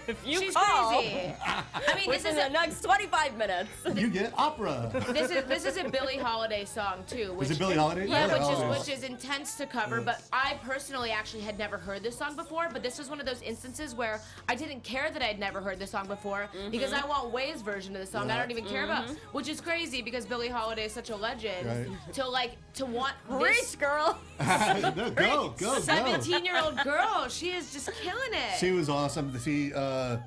Speaker 4: If you
Speaker 1: She's
Speaker 4: call,
Speaker 1: crazy. I mean, this
Speaker 4: within
Speaker 1: is
Speaker 4: the next 25 minutes.
Speaker 3: You get opera.
Speaker 1: this is a Billie Holiday song too. Which,
Speaker 3: Is it Billie Holiday?
Speaker 1: Yeah,
Speaker 3: Oh.
Speaker 1: which is intense to cover. But I personally actually had never heard this song before. But this was one of those instances where I didn't care that I'd never heard this song before because I want Way's version of the song. I don't even care about, which is crazy because Billie Holiday is such a legend.
Speaker 3: Right.
Speaker 1: To want
Speaker 4: Reach,
Speaker 1: this
Speaker 4: girl.
Speaker 3: Go.
Speaker 1: 17-year-old girl, she is just killing it.
Speaker 3: She was awesome to see. I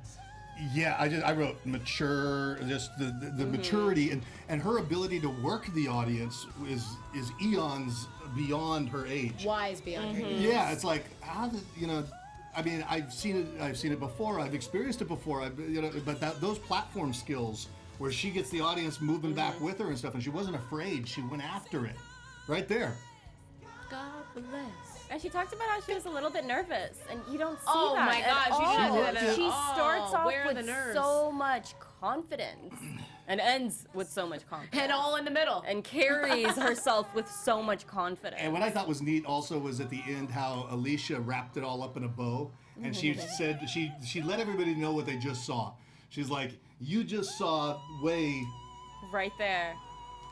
Speaker 3: wrote mature, just the maturity and her ability to work the audience is eons beyond her age.
Speaker 1: Wise beyond her age.
Speaker 3: Yeah, it's like how did I mean, I've seen it before. I've experienced it before. But those platform skills where she gets the audience moving back with her and stuff, and she wasn't afraid. She went after it, right there.
Speaker 1: God bless.
Speaker 4: And she talked about how she was a little bit nervous, and you don't see
Speaker 1: Oh
Speaker 4: that
Speaker 1: my
Speaker 4: at
Speaker 1: gosh, you
Speaker 4: all.
Speaker 1: didn't do that at
Speaker 4: She
Speaker 1: all.
Speaker 4: starts off
Speaker 1: Where are the
Speaker 4: with
Speaker 1: nerves?
Speaker 4: so much confidence, and ends with so much confidence,
Speaker 1: And all in the middle.
Speaker 4: and carries herself with so much confidence.
Speaker 3: And what I thought was neat also was at the end how Alicia wrapped it all up in a bow, and she said she let everybody know what they just saw. She's like, you just saw Way
Speaker 4: Right there.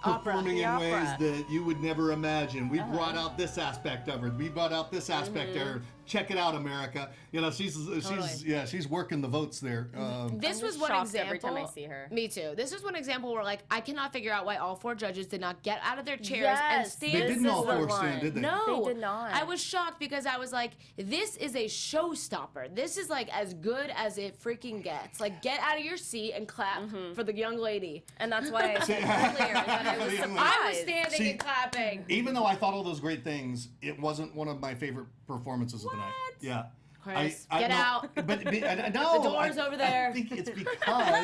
Speaker 3: performing in
Speaker 4: Opera.
Speaker 3: ways that you would never imagine. We brought out this aspect of her. We brought out this aspect of her. Check it out, America. She's working the votes there.
Speaker 1: This
Speaker 4: I'm
Speaker 1: was
Speaker 4: just
Speaker 1: one
Speaker 4: shocked
Speaker 1: example.
Speaker 4: every time I see her.
Speaker 1: Me too. This was one example where I cannot figure out why all 4 judges did not get out of their chairs and
Speaker 4: Yes,
Speaker 1: stand.
Speaker 3: They
Speaker 4: this
Speaker 3: didn't
Speaker 4: is
Speaker 3: all
Speaker 4: the
Speaker 3: 4
Speaker 4: one.
Speaker 3: stand, did they?
Speaker 1: No,
Speaker 4: They did not.
Speaker 1: I was shocked because I was like, this is a showstopper. This is like as good as it freaking gets. Like, get out of your seat and clap for the young lady.
Speaker 4: And that's why I said earlier that I was
Speaker 3: The young lady.
Speaker 4: surprised.
Speaker 1: I was standing
Speaker 3: See,
Speaker 1: and clapping.
Speaker 3: Even though I thought all those great things, it wasn't one of my favorite performances of the night. Yeah.
Speaker 1: Chris, get out.
Speaker 3: But no,
Speaker 1: The door's over there.
Speaker 3: I think it's
Speaker 4: Let him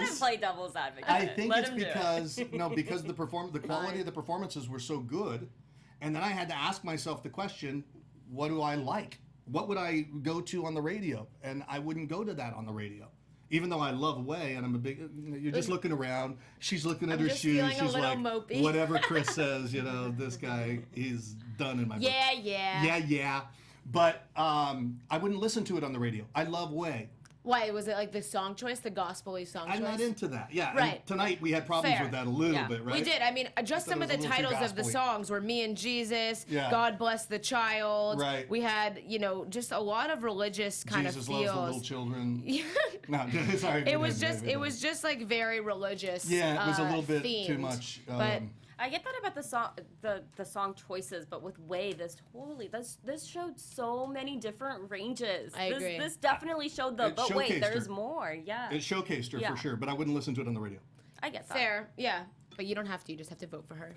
Speaker 3: because
Speaker 4: play devil's advocate.
Speaker 3: I think
Speaker 4: Let
Speaker 3: it's
Speaker 4: him do it.
Speaker 3: because the quality of the performances were so good, and then I had to ask myself the question, what do I like? What would I go to on the radio? And I wouldn't go to that on the radio. Even though I love Way, and I'm a big, you're just looking around. She's looking at her
Speaker 1: just
Speaker 3: shoes.
Speaker 1: feeling a
Speaker 3: She's
Speaker 1: little
Speaker 3: like,
Speaker 1: mopey.
Speaker 3: whatever Chris says, this guy, he's done in my book.
Speaker 1: Yeah.
Speaker 3: Yeah. But I wouldn't listen to it on the radio. I love Way.
Speaker 1: Why was it like the song choice, the gospel-y song choice?
Speaker 3: I'm not into that. Yeah.
Speaker 1: Right.
Speaker 3: And tonight we had problems
Speaker 1: Fair.
Speaker 3: with that a little
Speaker 4: Yeah.
Speaker 3: bit, right?
Speaker 1: We did. I mean, just some
Speaker 3: Thought
Speaker 1: of
Speaker 3: it
Speaker 1: the
Speaker 3: was a little too
Speaker 1: titles of the
Speaker 3: gospel-y.
Speaker 1: songs were "Me and Jesus,"
Speaker 3: Yeah.
Speaker 1: "God Bless the Child."
Speaker 3: Right.
Speaker 1: We had, just a lot of religious kind
Speaker 3: Jesus
Speaker 1: of
Speaker 3: loves the
Speaker 1: feels.
Speaker 3: little children. No, sorry.
Speaker 1: It was just like very religious.
Speaker 3: Yeah, it was a little bit
Speaker 1: themed.
Speaker 3: too much.
Speaker 1: But
Speaker 4: I get that about the song choices, but with Way, this showed so many different ranges.
Speaker 1: I agree.
Speaker 4: This definitely showed
Speaker 3: It
Speaker 4: but wait,
Speaker 3: showcased
Speaker 4: there's
Speaker 3: her.
Speaker 4: more. Yeah.
Speaker 3: It showcased her
Speaker 4: Yeah.
Speaker 3: for sure, but I wouldn't listen to it on the radio.
Speaker 4: I get that.
Speaker 1: fair, yeah. But you don't have to. You just have to vote for her.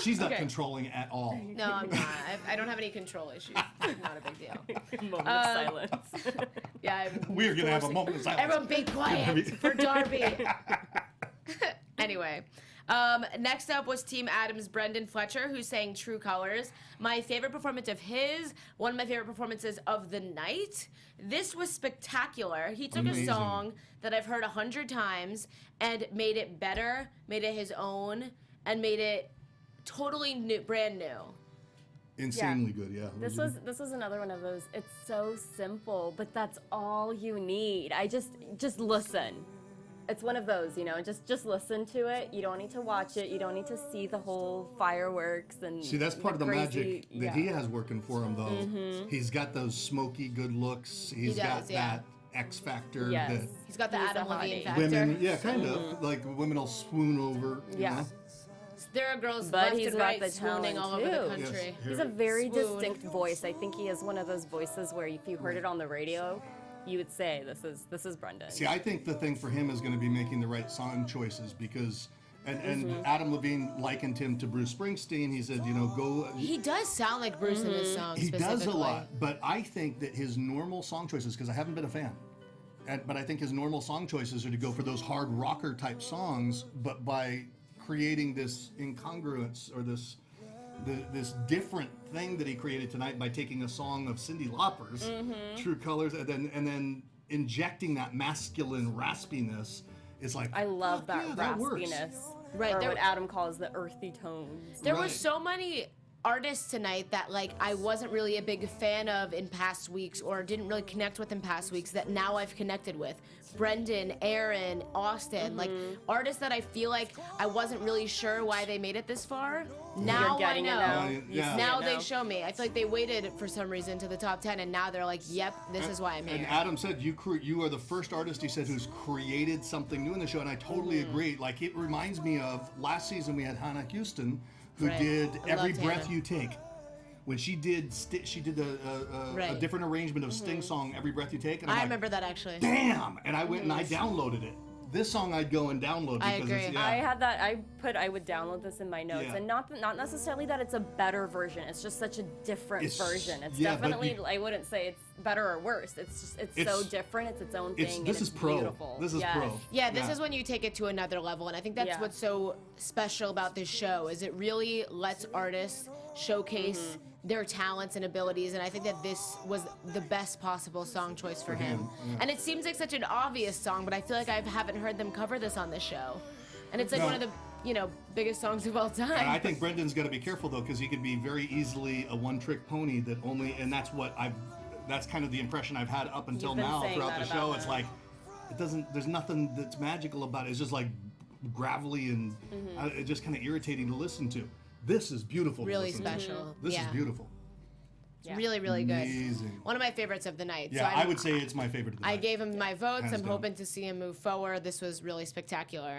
Speaker 3: She's not
Speaker 1: Okay.
Speaker 3: controlling at all.
Speaker 1: No, I'm not. I don't have any control issues. Not a big deal.
Speaker 4: Moment of silence.
Speaker 1: Yeah.
Speaker 3: We're going to have a moment of silence.
Speaker 1: Everyone be quiet for Darby. Anyway, next up was Team Adam's Brendan Fletcher, who sang True Colors. My favorite performance of his, one of my favorite performances of the night. This was spectacular. He took
Speaker 3: Amazing.
Speaker 1: a song that I've heard 100 times and made it better, made it his own, and made it totally new, brand new.
Speaker 3: Insanely good, yeah.
Speaker 4: This was another one of those. It's so simple, but that's all you need. I just listen. It's one of those, just listen to it. You don't need to watch it. You don't need to see the whole fireworks and
Speaker 3: See, that's part of the
Speaker 4: crazy,
Speaker 3: magic that he has working for him, though. He's got those smoky good looks. He's got
Speaker 1: does, yeah.
Speaker 3: that X factor
Speaker 4: Yes.
Speaker 3: that
Speaker 1: He's got the
Speaker 4: He's
Speaker 1: Adam
Speaker 4: a
Speaker 1: Levine
Speaker 4: hottie.
Speaker 1: factor.
Speaker 3: women, yeah, kind of. Like women will swoon over. you
Speaker 4: Yeah.
Speaker 3: know?
Speaker 1: There are girls
Speaker 4: But
Speaker 1: left
Speaker 4: he's
Speaker 1: and
Speaker 4: got
Speaker 1: right
Speaker 4: the
Speaker 1: swooning
Speaker 4: talent,
Speaker 1: all over the
Speaker 4: too.
Speaker 1: country.
Speaker 3: Yes.
Speaker 4: He's a very
Speaker 1: Swoon.
Speaker 4: distinct voice. I think he is one of those voices where if you heard it on the radio, you would say this is Brendan.
Speaker 3: See, I think the thing for him is going to be making the right song choices because, and Adam Levine likened him to Bruce Springsteen. He said, go.
Speaker 1: He does sound like Bruce in this song.
Speaker 3: He does a
Speaker 1: specifically.
Speaker 3: lot, but I think that his normal song choices, because I haven't been a fan, but I think his normal song choices are to go for those hard rocker type songs, but by creating this incongruence or this different thing that he created tonight by taking a song of Cyndi Lauper's, True Colors, and then injecting that masculine raspiness. Is like,
Speaker 4: I love that
Speaker 3: that works.
Speaker 4: raspiness.
Speaker 1: Right,
Speaker 4: Or
Speaker 1: there-
Speaker 4: what Adam calls the earthy tones.
Speaker 1: There were
Speaker 3: Right.
Speaker 1: so many artists tonight that like I wasn't really a big fan of in past weeks or didn't really connect with in past weeks that now I've connected with. Brendan, Aaron, Austin, like artists that I feel like I wasn't really sure why they made it this far. Now
Speaker 4: You're getting
Speaker 1: I
Speaker 4: it
Speaker 1: know.
Speaker 4: now.
Speaker 3: Yeah.
Speaker 4: You see
Speaker 1: Now
Speaker 4: it
Speaker 1: they show me. I feel like they waited for some reason to the top 10 and now they're like, yep, this is why I'm
Speaker 3: And
Speaker 1: here.
Speaker 3: Adam said you are the first artist, he said, who's created something new in the show, and I totally agree. Like, it reminds me of last season we had Hannah Houston, who
Speaker 1: Right.
Speaker 3: did
Speaker 1: I
Speaker 3: Every
Speaker 1: loved
Speaker 3: Breath
Speaker 1: Hannah.
Speaker 3: You Take. When she did a
Speaker 1: Right.
Speaker 3: different arrangement of Sting song, Every Breath You Take, and I'm
Speaker 1: I
Speaker 3: like,
Speaker 1: remember that actually.
Speaker 3: damn! And I went and I downloaded it. This song I'd go and download
Speaker 1: I
Speaker 3: because
Speaker 1: agree.
Speaker 3: it's, yeah.
Speaker 4: I had that. I would download this in my notes,
Speaker 3: Yeah.
Speaker 4: and not necessarily that it's a better version. It's just such a different
Speaker 3: It's-
Speaker 4: version. It's
Speaker 3: yeah, but
Speaker 4: definitely.
Speaker 3: you-
Speaker 4: I wouldn't say it's better or worse. It's just so
Speaker 3: It's-
Speaker 4: different. It's its own thing.
Speaker 3: It's
Speaker 4: and
Speaker 3: this is pro.
Speaker 4: Beautiful.
Speaker 3: This is
Speaker 4: Yes.
Speaker 3: pro.
Speaker 1: Yeah, this is when you take it to another level, and I think that's
Speaker 4: Yeah.
Speaker 1: what's so special about this show is it really lets artists showcase their talents and abilities, and I think that this was the best possible song choice for him.
Speaker 3: yeah.
Speaker 1: And it seems like such an obvious song, but I feel like I haven't heard them cover this on this show, and it's like
Speaker 3: No.
Speaker 1: one of the biggest songs of all time.
Speaker 3: And I think Brendan's got to be careful though, because he could be very easily a one-trick pony that only, and that's kind of the impression I've had up until
Speaker 4: You've been
Speaker 3: now
Speaker 4: saying
Speaker 3: throughout
Speaker 4: that
Speaker 3: the show.
Speaker 4: about
Speaker 3: It's
Speaker 4: him.
Speaker 3: like there's nothing that's magical about it. It's just like gravelly and it's just kind of irritating to listen to. This is beautiful. to
Speaker 1: Really
Speaker 3: listen to.
Speaker 1: special.
Speaker 3: This
Speaker 1: Yeah.
Speaker 3: is beautiful.
Speaker 1: It's really, really good.
Speaker 3: Amazing.
Speaker 1: One of my favorites of the night.
Speaker 3: Yeah,
Speaker 1: so
Speaker 3: I would say it's my favorite of the
Speaker 1: I
Speaker 3: night.
Speaker 1: gave him my votes.
Speaker 3: Hands
Speaker 1: I'm
Speaker 3: down.
Speaker 1: hoping to see him move forward. This was really spectacular.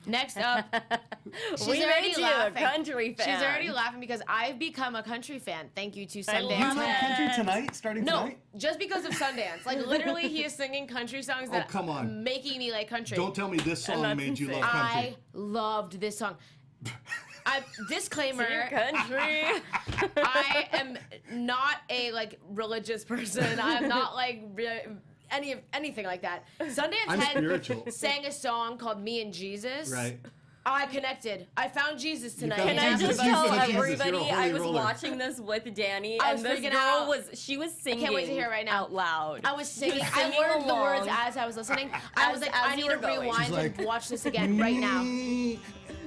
Speaker 1: Next up, she's
Speaker 4: We
Speaker 1: already
Speaker 4: made you
Speaker 1: laughing.
Speaker 4: a country fan.
Speaker 1: She's already laughing because I've become a country fan. Thank you to
Speaker 4: I
Speaker 1: Sundance
Speaker 4: love
Speaker 3: You
Speaker 4: it.
Speaker 3: like
Speaker 1: Head.
Speaker 3: country tonight? Starting
Speaker 1: No,
Speaker 3: tonight?
Speaker 1: just because of Sundance. Like literally, he is singing country songs that
Speaker 3: come on.
Speaker 1: making me like country.
Speaker 3: Don't tell me this song
Speaker 4: that's
Speaker 3: made you love
Speaker 4: insane.
Speaker 3: country.
Speaker 1: I loved this song. Disclaimer.
Speaker 4: Your country.
Speaker 1: I am not a like religious person. I'm not like anything like that. Sundance
Speaker 3: I'm
Speaker 1: Head
Speaker 3: spiritual.
Speaker 1: sang a song called "Me and Jesus."
Speaker 3: Right.
Speaker 1: I connected. I found Jesus tonight.
Speaker 3: found
Speaker 4: Can
Speaker 1: And
Speaker 4: I
Speaker 3: Jesus.
Speaker 4: just
Speaker 1: after
Speaker 3: You
Speaker 4: tell
Speaker 3: found
Speaker 1: that-
Speaker 3: Jesus. You're a
Speaker 4: everybody,
Speaker 3: holy
Speaker 4: I was
Speaker 3: roller.
Speaker 4: watching this with Danny,
Speaker 1: I
Speaker 4: and
Speaker 1: was
Speaker 4: this
Speaker 1: freaking
Speaker 4: girl
Speaker 1: out.
Speaker 4: she was singing.
Speaker 1: wait to hear it right now.
Speaker 4: Out loud.
Speaker 1: I was singing.
Speaker 4: was
Speaker 1: I
Speaker 4: singing
Speaker 1: learned the words
Speaker 4: along.
Speaker 1: as I was listening. I was
Speaker 4: As-
Speaker 1: like,
Speaker 4: as
Speaker 1: I
Speaker 4: you
Speaker 1: need
Speaker 4: were
Speaker 1: to
Speaker 4: going.
Speaker 1: rewind
Speaker 3: She's
Speaker 1: and
Speaker 3: like,
Speaker 1: watch this again right now.
Speaker 3: Me,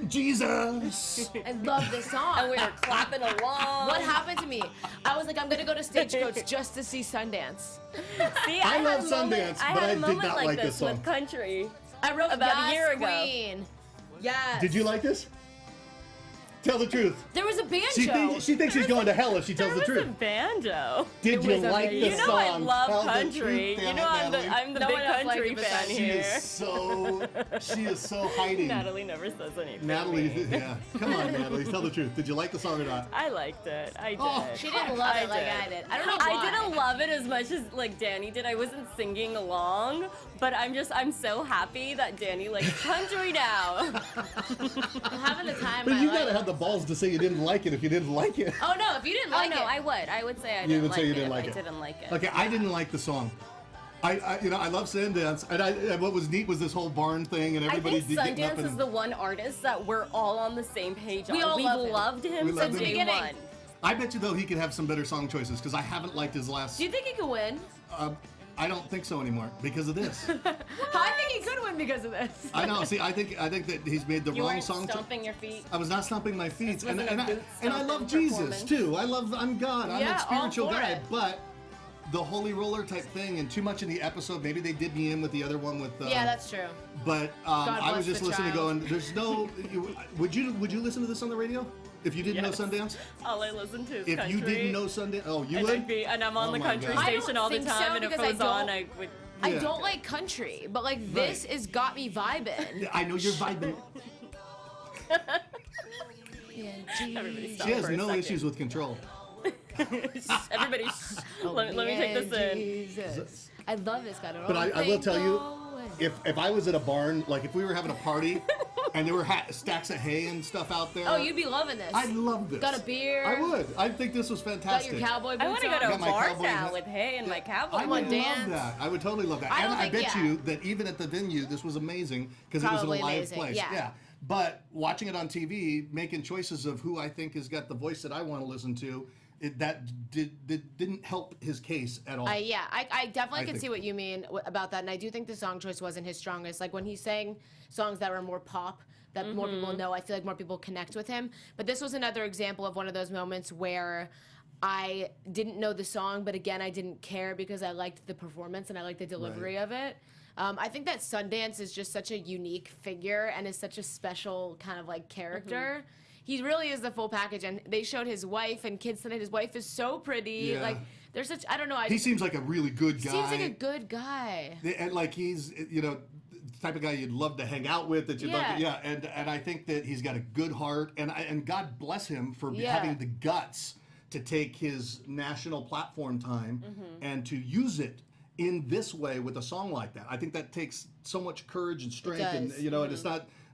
Speaker 3: Jesus.
Speaker 1: I love this song.
Speaker 4: And we were clapping along.
Speaker 1: What happened to me? I was like, I'm gonna go to Stagecoach just to see Sundance.
Speaker 4: See,
Speaker 3: I
Speaker 4: had
Speaker 3: love
Speaker 4: a moment-
Speaker 3: Sundance,
Speaker 4: I
Speaker 3: but
Speaker 4: had
Speaker 3: I
Speaker 4: a
Speaker 3: did
Speaker 4: moment
Speaker 3: not
Speaker 4: like
Speaker 3: like this
Speaker 4: this
Speaker 3: song.
Speaker 4: with country.
Speaker 1: I wrote
Speaker 4: About a
Speaker 1: yes,
Speaker 4: year ago.
Speaker 1: Queen. Yes.
Speaker 3: Did you like this? Tell the truth.
Speaker 1: There was a banjo.
Speaker 3: She thinks she's going to hell if she tells the
Speaker 4: There was
Speaker 3: truth.
Speaker 4: a banjo.
Speaker 3: Did you
Speaker 1: was
Speaker 3: like
Speaker 1: amazing.
Speaker 3: the
Speaker 4: You know
Speaker 3: song?
Speaker 4: I love
Speaker 3: Tell the
Speaker 4: country.
Speaker 3: truth,
Speaker 4: You
Speaker 3: damn
Speaker 4: know
Speaker 3: it,
Speaker 4: I'm the
Speaker 3: Natalie.
Speaker 4: big
Speaker 1: one else liked
Speaker 4: country
Speaker 1: it
Speaker 4: fan
Speaker 1: besides
Speaker 3: She
Speaker 4: here.
Speaker 3: is so hiding.
Speaker 4: Natalie never says anything.
Speaker 3: Natalie, yeah. Come on, Natalie, tell the truth. Did you like the song or not?
Speaker 4: I liked it. I did.
Speaker 3: Oh,
Speaker 1: She didn't love it like
Speaker 4: did.
Speaker 1: I did. I don't know
Speaker 4: I
Speaker 1: why.
Speaker 4: didn't love it as much as like Danny did. I wasn't singing along, but I'm so happy that Danny likes country now.
Speaker 1: I'm having the time
Speaker 3: But
Speaker 1: of
Speaker 3: you
Speaker 1: my
Speaker 3: gotta
Speaker 1: life.
Speaker 3: have the balls to say you didn't like it if you didn't like it.
Speaker 1: Oh no, if you didn't
Speaker 4: Oh
Speaker 1: like
Speaker 4: no,
Speaker 1: it.
Speaker 4: I would say I
Speaker 3: You
Speaker 4: didn't
Speaker 3: would
Speaker 4: like
Speaker 3: say you
Speaker 4: it.
Speaker 3: didn't
Speaker 4: if
Speaker 3: like
Speaker 4: I
Speaker 3: it.
Speaker 4: didn't like it.
Speaker 3: Okay, I didn't like the song. I love Sundance, and what was neat was this whole barn thing, and
Speaker 4: I
Speaker 3: everybody
Speaker 4: think
Speaker 3: getting up
Speaker 4: Sundance
Speaker 3: and
Speaker 4: is the one artist that we're all on the same page
Speaker 1: We
Speaker 4: on.
Speaker 1: all
Speaker 4: We've
Speaker 1: love him.
Speaker 4: loved him
Speaker 3: We love
Speaker 4: since
Speaker 3: him.
Speaker 4: day
Speaker 1: Beginning.
Speaker 4: one.
Speaker 3: I bet you though he could have some better song choices because I haven't liked his last.
Speaker 1: Do you think he could win?
Speaker 3: I don't think so anymore because of this.
Speaker 1: I think he could win because of this.
Speaker 3: I know. See, I think that he's made the
Speaker 4: You
Speaker 3: wrong
Speaker 4: weren't
Speaker 3: song.
Speaker 4: stomping your feet.
Speaker 3: I was not stomping my feet, and
Speaker 4: wasn't a boot
Speaker 3: I love
Speaker 4: stomping
Speaker 3: Jesus
Speaker 4: performance.
Speaker 3: too. I'm God. I'm
Speaker 1: Yeah,
Speaker 3: a
Speaker 1: all
Speaker 3: spiritual
Speaker 1: for
Speaker 3: guy,
Speaker 1: it.
Speaker 3: but the holy roller type thing and too much in the episode. Maybe they did me in with the other one with.
Speaker 1: Yeah, that's true.
Speaker 3: But
Speaker 1: God
Speaker 3: I was
Speaker 1: bless
Speaker 3: just
Speaker 1: the
Speaker 3: listening,
Speaker 1: child.
Speaker 3: going, "There's no." Would you listen to this on the radio if you didn't
Speaker 4: Yes.
Speaker 3: know Sundance?
Speaker 4: All I listen to is
Speaker 3: If
Speaker 4: country.
Speaker 3: you didn't know Sundance, oh, you
Speaker 4: and
Speaker 3: would.
Speaker 4: I'd be, and I'm on
Speaker 3: Oh
Speaker 4: the
Speaker 3: my
Speaker 4: country
Speaker 3: God.
Speaker 1: I don't
Speaker 4: station all the
Speaker 1: think
Speaker 4: time,
Speaker 1: so,
Speaker 4: and if
Speaker 1: because
Speaker 4: it
Speaker 1: I
Speaker 4: was on,
Speaker 1: don't-
Speaker 4: I would.
Speaker 1: I
Speaker 3: Yeah.
Speaker 1: don't like country, but like this
Speaker 3: Right.
Speaker 1: has got me vibing.
Speaker 3: I know you're vibing.
Speaker 4: Everybody stop
Speaker 3: She has
Speaker 4: for a
Speaker 3: no
Speaker 4: second.
Speaker 3: issues with control.
Speaker 4: Everybody, let me take this in.
Speaker 1: Jesus. I love this guy.
Speaker 3: But I will tell you, if I was at a barn, like if we were having a party, and there were stacks of hay and stuff out there.
Speaker 1: Oh, you'd be loving this.
Speaker 3: I'd love this.
Speaker 1: Got a beer.
Speaker 3: I would. I think this was fantastic.
Speaker 1: Got your cowboy boots
Speaker 4: I want to go
Speaker 1: on.
Speaker 4: to a
Speaker 3: Got my
Speaker 4: bar
Speaker 3: cowboy
Speaker 4: now
Speaker 3: hat.
Speaker 4: with hay and my cowboy.
Speaker 3: I would love
Speaker 1: dance.
Speaker 3: that. I would totally love that.
Speaker 1: I
Speaker 3: And
Speaker 1: don't
Speaker 3: I
Speaker 1: think-
Speaker 3: bet
Speaker 1: yeah.
Speaker 3: you that even at the venue, this was amazing because it was in a
Speaker 1: Probably
Speaker 3: live
Speaker 1: amazing,
Speaker 3: place.
Speaker 1: yeah.
Speaker 3: But watching it on TV, making choices of who I think has got the voice that I want to listen to, that didn't help his case at all.
Speaker 1: I definitely can
Speaker 3: think.
Speaker 1: see what you mean about that, and I do think the song choice wasn't his strongest. Like when he sang songs that were more pop, that more people know, I feel like more people connect with him. But this was another example of one of those moments where I didn't know the song, but again, I didn't care because I liked the performance and I liked the delivery of it. I think that Sundance is just such a unique figure and is such a special kind of like character. He really is the full package, and they showed his wife and kids tonight. His wife is so pretty.
Speaker 3: Yeah.
Speaker 1: Like, there's such, I don't know.
Speaker 3: He seems like a really good guy.
Speaker 1: Seems like a good guy.
Speaker 3: And like he's, the type of guy you'd love to hang out with. That you'd love to, And I think that he's got a good heart, and God bless him for having the guts to take his national platform time and to use it in this way with a song like that. I think that takes so much courage and strength, and and it's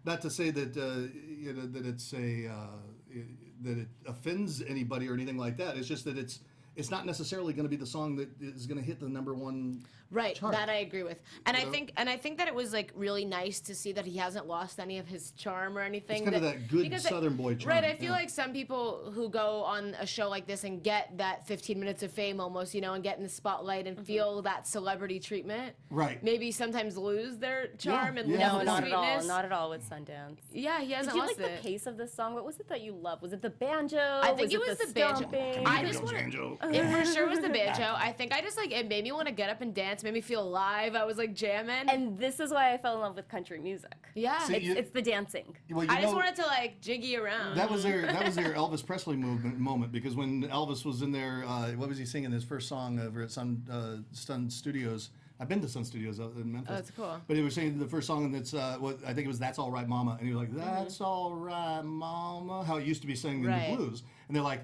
Speaker 3: not to say that that it's that it offends anybody or anything like that. It's just that it's not necessarily going to be the song that is going to hit the #1
Speaker 1: Right,
Speaker 3: chart.
Speaker 1: that I agree with, and I think that it was like really nice to see that he hasn't lost any of his charm or anything.
Speaker 3: It's kind of that good
Speaker 1: because
Speaker 3: Southern boy charm.
Speaker 1: Right, I feel like some people who go on a show like this and get that 15 minutes of fame almost, and get in the spotlight and feel that celebrity treatment.
Speaker 3: Right.
Speaker 1: Maybe sometimes lose their charm and lose
Speaker 3: yeah.
Speaker 4: No,
Speaker 1: the
Speaker 4: not at all.
Speaker 1: sweetness.
Speaker 4: Not at all with Sundance.
Speaker 1: Yeah, he hasn't
Speaker 4: Did you
Speaker 1: lost
Speaker 4: like
Speaker 1: it.
Speaker 4: the pace of this song? What was it that you loved? Was it the banjo?
Speaker 1: I think it
Speaker 4: was
Speaker 1: was the banjo.
Speaker 4: stomping?
Speaker 1: I just
Speaker 3: Banjo.
Speaker 1: It for sure was the banjo. I think I just it made me want to get up and dance, made me feel alive. I was like jamming.
Speaker 4: And this is why I fell in love with country music.
Speaker 1: yeah.
Speaker 3: See,
Speaker 4: It's the dancing.
Speaker 3: Well,
Speaker 1: I just wanted to like jiggy around.
Speaker 3: That was their Elvis Presley moment because when Elvis was in there, what was he singing his first song over at Sun Studios? I've been to Sun Studios in Memphis.
Speaker 1: Oh, that's cool.
Speaker 3: But he was singing the first song, and that's I think it was "That's All Right, Mama," and he was like, "That's all right, Mama," how it used to be sung in
Speaker 1: Right.
Speaker 3: the blues, and they're like,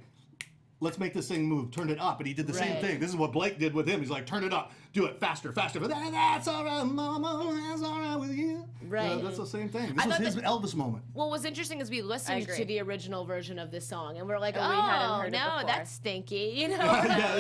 Speaker 3: let's make this thing move, turn it up. And he did the same
Speaker 1: Right.
Speaker 3: thing. This is what Blake did with him. He's like, turn it up, do it faster, faster. But that's all right, mama, that's all right with you.
Speaker 1: Right.
Speaker 3: That's the same thing. This
Speaker 1: I
Speaker 3: was
Speaker 1: thought
Speaker 3: his Elvis moment.
Speaker 1: What was interesting is we listened
Speaker 4: agree.
Speaker 1: to the original version of this song, and we're like,
Speaker 4: And we hadn't
Speaker 1: oh,
Speaker 4: heard it
Speaker 1: no,
Speaker 4: before.
Speaker 1: that's stinky,
Speaker 3: Yeah,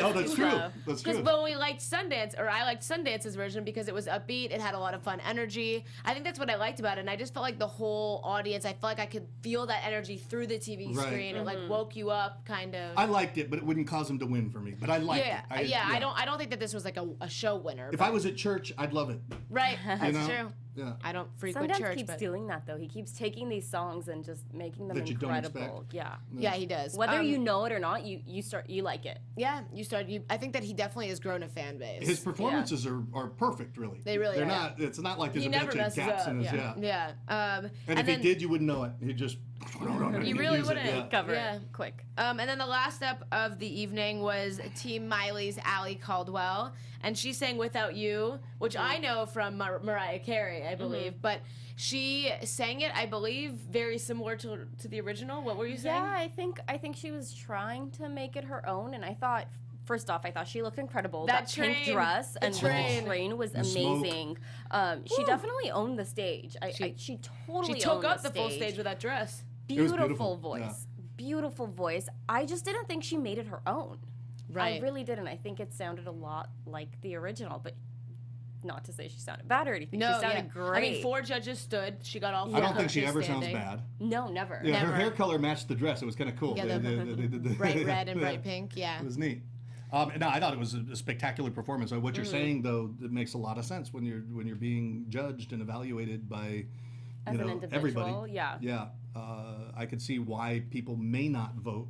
Speaker 3: no, that's true.
Speaker 4: So-
Speaker 3: That's
Speaker 1: Because
Speaker 3: true.
Speaker 1: when we liked Sundance, or I liked Sundance's version because it was upbeat, it had a lot of fun energy. I think that's what I liked about it, and I just felt like the whole audience, I felt like I could feel that energy through the TV
Speaker 3: Right.
Speaker 1: screen. It like woke you up, kind of.
Speaker 3: I liked it, but it wouldn't cause him to win for me. But I liked
Speaker 1: yeah,
Speaker 3: it.
Speaker 1: I don't think that this was like a show winner.
Speaker 3: If
Speaker 1: but-
Speaker 3: I was at church, I'd love it.
Speaker 1: right, that's
Speaker 3: know?
Speaker 1: true.
Speaker 3: Yeah.
Speaker 1: I don't frequent
Speaker 4: Sundance
Speaker 1: church,
Speaker 4: keeps
Speaker 1: but
Speaker 4: doing that though. He keeps taking these songs and just making them
Speaker 3: That you don't
Speaker 4: incredible.
Speaker 3: expect.
Speaker 4: Yeah.
Speaker 1: yeah, he does.
Speaker 4: Whether you know it or not, you like it.
Speaker 1: yeah, I think that he definitely has grown a fan base.
Speaker 3: His performances are perfect, really.
Speaker 1: They really
Speaker 3: They're
Speaker 1: are.
Speaker 3: not. It's not like there's
Speaker 1: He
Speaker 3: a
Speaker 1: never
Speaker 3: bunch of
Speaker 1: messes
Speaker 3: gaps
Speaker 1: up.
Speaker 3: in his
Speaker 1: Yeah.
Speaker 3: And if
Speaker 1: then,
Speaker 3: he did, you wouldn't know it. He'd just.
Speaker 1: You really wouldn't.
Speaker 3: Yeah.
Speaker 4: Cover
Speaker 1: Yeah.
Speaker 4: it quick.
Speaker 1: And then the last step of the evening was Team Miley's Allie Caldwell, and she sang "Without You," which I know from Mariah Carey, I believe, but she sang it, I believe, very similar to the original. What were you saying?
Speaker 4: Yeah, I think she was trying to make it her own, and I thought. First off, I thought she looked incredible.
Speaker 1: That
Speaker 4: pink
Speaker 1: train,
Speaker 4: dress
Speaker 1: the
Speaker 4: and
Speaker 1: train.
Speaker 4: the train was
Speaker 3: The smoke.
Speaker 4: amazing. She definitely owned the stage. She totally
Speaker 1: She took
Speaker 4: owned
Speaker 1: up
Speaker 4: the
Speaker 1: the full stage with that dress.
Speaker 3: was
Speaker 4: Beautiful
Speaker 3: beautiful,
Speaker 4: voice. Beautiful voice. I just didn't think she made it her own.
Speaker 1: Right.
Speaker 4: I really didn't. I think it sounded a lot like the original, but not to say she sounded bad or anything.
Speaker 1: No,
Speaker 4: she sounded
Speaker 1: yeah.
Speaker 4: great.
Speaker 1: I mean, 4 judges stood. She got all 4
Speaker 3: I don't think she
Speaker 1: coaches
Speaker 3: ever sounds
Speaker 1: standing.
Speaker 3: bad.
Speaker 4: No, never.
Speaker 3: Yeah,
Speaker 1: Never.
Speaker 3: her hair color matched the dress. It was kind of cool.
Speaker 1: Yeah, the bright red and bright pink. Yeah.
Speaker 3: It was neat. No, I thought it was a spectacular performance. What you're saying, though, it makes a lot of sense when you're being judged and evaluated by
Speaker 4: As an individual,
Speaker 3: everybody.
Speaker 4: yeah.
Speaker 3: Yeah. I could see why people may not vote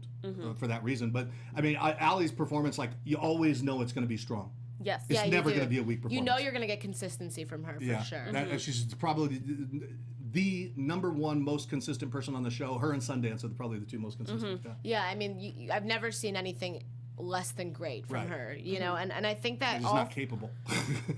Speaker 3: for that reason. But I mean, Allie's performance, like you always know it's going to be strong.
Speaker 4: Yes.
Speaker 3: It's
Speaker 1: you
Speaker 3: never
Speaker 1: do.
Speaker 3: going to be a weak performance.
Speaker 1: You know you're going to get consistency from her for sure.
Speaker 3: She's probably the #1 most consistent person on the show. Her and Sundance are probably the 2 most consistent.
Speaker 1: Yeah, I mean, I've never seen anything less than great from
Speaker 3: Right.
Speaker 1: her, and I think that
Speaker 3: She's
Speaker 1: all,
Speaker 3: not capable.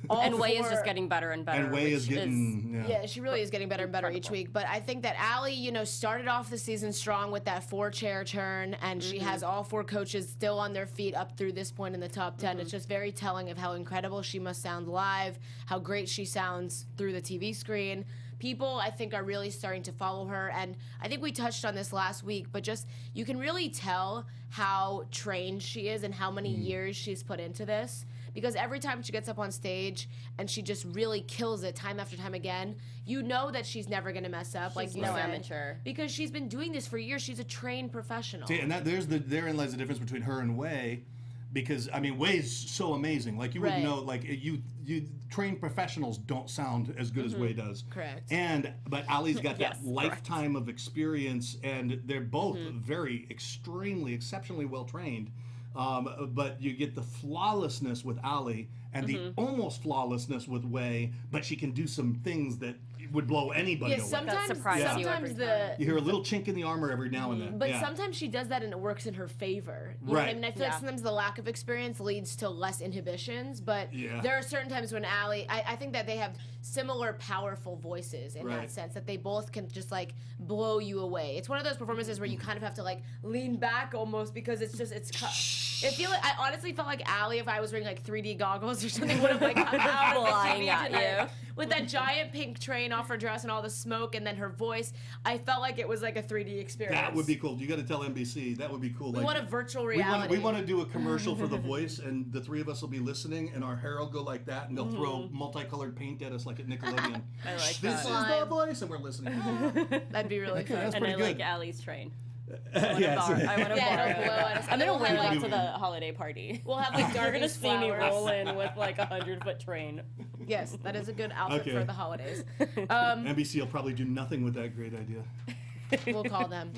Speaker 1: all
Speaker 4: And Way is
Speaker 1: 4
Speaker 4: just getting better and better.
Speaker 3: And Way
Speaker 4: which
Speaker 3: is getting
Speaker 1: Yeah, she really is getting better and better each
Speaker 4: Incredible.
Speaker 1: week. But I think that Allie, started off the season strong with that 4-chair turn, and she has all 4 coaches still on their feet up through this point in the top 10. It's just very telling of how incredible she must sound live, how great she sounds through the TV screen. people, I think, are really starting to follow her. And I think we touched on this last week, but just you can really tell how trained she is and how many years she's put into this. Because every time she gets up on stage and she just really kills it time after time again, you know that she's never going to mess up. Like you
Speaker 4: no
Speaker 1: said,
Speaker 4: amateur.
Speaker 1: Because she's been doing this for years. She's a trained professional.
Speaker 3: See, and therein lies the difference between her and Way, because I mean Way's so amazing. Like you wouldn't know. Like you trained professionals don't sound as good as Way does.
Speaker 1: Correct.
Speaker 3: But Ali's got that lifetime of experience, and they're both very exceptionally well trained. But you get the flawlessness with Ali and the almost flawlessness with Way, but she can do some things that would blow anybody away.
Speaker 1: Sometimes
Speaker 3: you hear a little chink in the armor every now and then.
Speaker 1: But sometimes she does that and it works in her favor. You know what I mean? I feel like sometimes the lack of experience leads to less inhibitions, but there are certain times when Ali, I think that they have similar powerful voices in that sense, that they both can just like blow you away. It's one of those performances where you kind of have to like lean back almost because I honestly felt like Ali, if I was wearing like 3D goggles or something, would have like come out of the TV at you with that giant pink train off her dress and all the smoke and then her voice. I felt like it was like a 3D experience.
Speaker 3: That would be cool. You got to tell NBC. That would be cool.
Speaker 1: We want a virtual reality.
Speaker 3: We want to do a commercial for The Voice, and the three of us will be listening, and our hair will go like that, and they'll throw multicolored paint at us like at Nickelodeon.
Speaker 4: I like
Speaker 3: this is The Voice, and we're listening.
Speaker 1: That'd be really fun.
Speaker 3: That's
Speaker 4: and
Speaker 3: pretty
Speaker 4: I
Speaker 3: good.
Speaker 4: like Ali's train. I want to borrow it. I'm gonna wear that to the holiday party.
Speaker 1: We'll have like
Speaker 4: You're gonna
Speaker 1: Darby's
Speaker 4: see me
Speaker 1: flowers.
Speaker 4: roll in with like a 100-foot train.
Speaker 1: Yes, that is a good outfit for the holidays.
Speaker 3: NBC will probably do nothing with that great idea.
Speaker 1: We'll call them.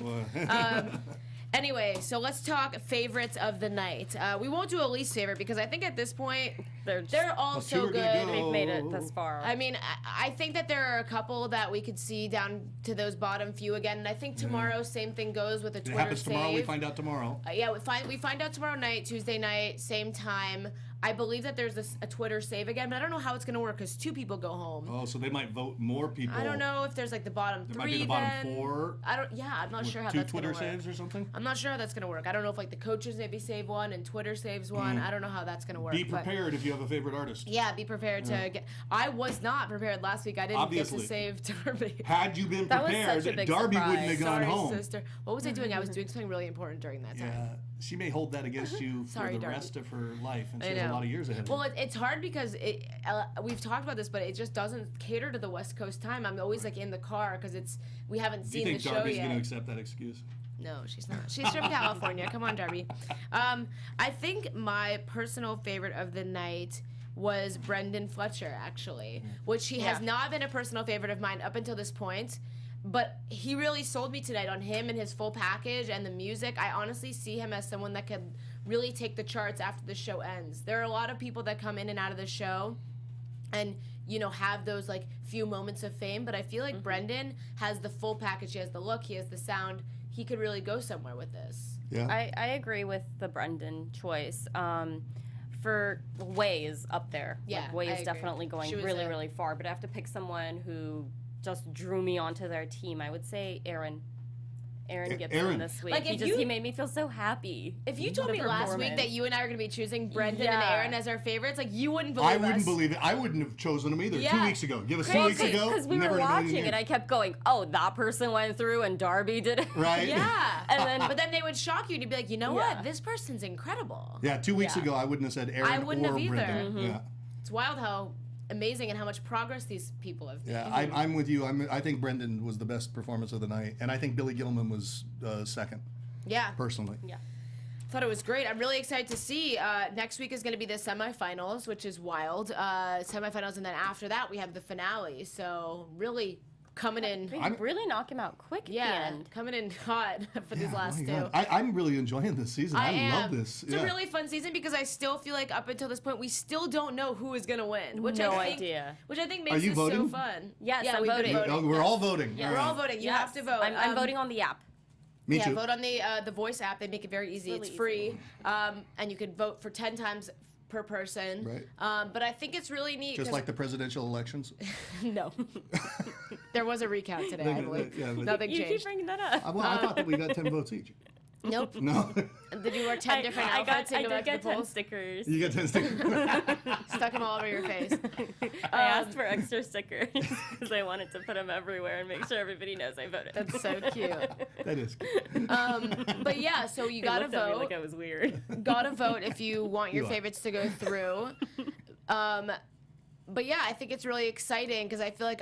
Speaker 1: Anyway, so let's talk favorites of the night. We won't do a least favorite because I think at this point they're all so good.
Speaker 4: They've made it this far.
Speaker 1: I mean, I think that there are a couple that we could see down to those bottom few again, and I think tomorrow same thing goes with a Twitter save.
Speaker 3: It happens tomorrow. We find out tomorrow.
Speaker 1: We find out tomorrow night, Tuesday night, same time. I believe that there's a Twitter save again, but I don't know how it's going to work because 2 people go home.
Speaker 3: Oh, so they might vote more people.
Speaker 1: I don't know if there's like the bottom 3
Speaker 3: might be the bottom 4.
Speaker 1: I'm not sure how that's going to work.
Speaker 3: 2 Twitter saves or something?
Speaker 1: I'm not sure how that's going to work. I don't know if like the coaches maybe save one and Twitter saves one. I don't know how that's going to work.
Speaker 3: Be prepared if you have a favorite artist.
Speaker 1: Yeah, be prepared to get. I was not prepared last week. I didn't get to save Darby.
Speaker 3: Had you been prepared, Darby wouldn't have gone home.
Speaker 1: Sister. What was I doing? I was doing something really important during that time.
Speaker 3: Yeah, she may hold that against you for the rest of her life, and she has a lot of years ahead of her.
Speaker 1: Well, it's hard because we've talked about this, but it just doesn't cater to the West Coast time. I'm always like in the car because we haven't seen the show yet.
Speaker 3: Do you think Darby's going to accept that excuse?
Speaker 1: No, she's not. She's from California. Come on, Darby. I think my personal favorite of the night was Brendan Fletcher, actually, which he has not been a personal favorite of mine up until this point. But he really sold me tonight on him and his full package and the music. I honestly see him as someone that could really take the charts after the show ends. There are a lot of people that come in and out of the show and, have those like few moments of fame. But I feel like Brendan has the full package. He has the look. He has the sound. He could really go somewhere with this.
Speaker 3: Yeah.
Speaker 4: I agree with the Brendan choice. For Way is up there.
Speaker 1: Yeah,
Speaker 4: like, Way is definitely going really, really far. But I have to pick someone who just drew me onto their team. I would say Aaron Gibson this week. Like he made me feel so happy.
Speaker 1: If you told me last week that you and I are going to be choosing Brendan and Aaron as our favorites, like you wouldn't believe us.
Speaker 3: I wouldn't believe it. I wouldn't have chosen them either. 2 weeks ago. Give us 2 weeks ago.
Speaker 4: Because we were watching and I kept going, oh, that person went through and Darby did it.
Speaker 3: Right.
Speaker 1: Yeah. But then they would shock you and you'd be like, you know what? This person's incredible.
Speaker 3: Yeah, 2 weeks ago I wouldn't have said Aaron or Brendan.
Speaker 1: Either.
Speaker 3: Yeah.
Speaker 1: It's wild how amazing and how much progress these people have made.
Speaker 3: Yeah, I'm with you. I think Brendan was the best performance of the night, and I think Billy Gilman was second.
Speaker 1: Yeah.
Speaker 3: Personally.
Speaker 1: Yeah. Thought it was great. I'm really excited to see. Next week is going to be the semifinals, which is wild. Semifinals, and then after that we have the finale. So really coming in.
Speaker 4: Really knock him out quick at the end.
Speaker 1: Coming in hot for these last 2.
Speaker 3: I'm really enjoying this season. I love this.
Speaker 1: It's a really fun season because I still feel like up until this point we still don't know who is going to win. Which I think makes this so fun.
Speaker 4: Yes, I'm
Speaker 1: voting.
Speaker 3: We're all voting.
Speaker 1: Yeah, we're all voting. You have to vote.
Speaker 4: I'm voting on the app.
Speaker 3: Me too.
Speaker 1: Vote on the Voice app. They make it very easy. It's free, and you can vote for 10 times per person.
Speaker 3: Right.
Speaker 1: But I think it's really neat.
Speaker 3: Just like the presidential elections.
Speaker 1: No. There was a recount today, I believe. Nothing changed.
Speaker 4: You keep bringing that up.
Speaker 3: Well, I thought that we got 10 votes each.
Speaker 1: Nope.
Speaker 3: No.
Speaker 1: Did you wear 10 different outfits and go back to the
Speaker 4: 10
Speaker 1: polls?
Speaker 4: stickers.
Speaker 3: You got 10 stickers.
Speaker 1: Stuck them all over your face.
Speaker 4: I asked for extra stickers because I wanted to put them everywhere and make sure everybody knows I voted.
Speaker 1: That's so cute.
Speaker 3: That is cute.
Speaker 1: But yeah, so you
Speaker 4: They
Speaker 1: gotta
Speaker 4: looked at me
Speaker 1: vote.
Speaker 4: like I was weird.
Speaker 1: Gotta vote if you want your
Speaker 3: You are.
Speaker 1: favorites to go through. But yeah, I think it's really exciting because I feel like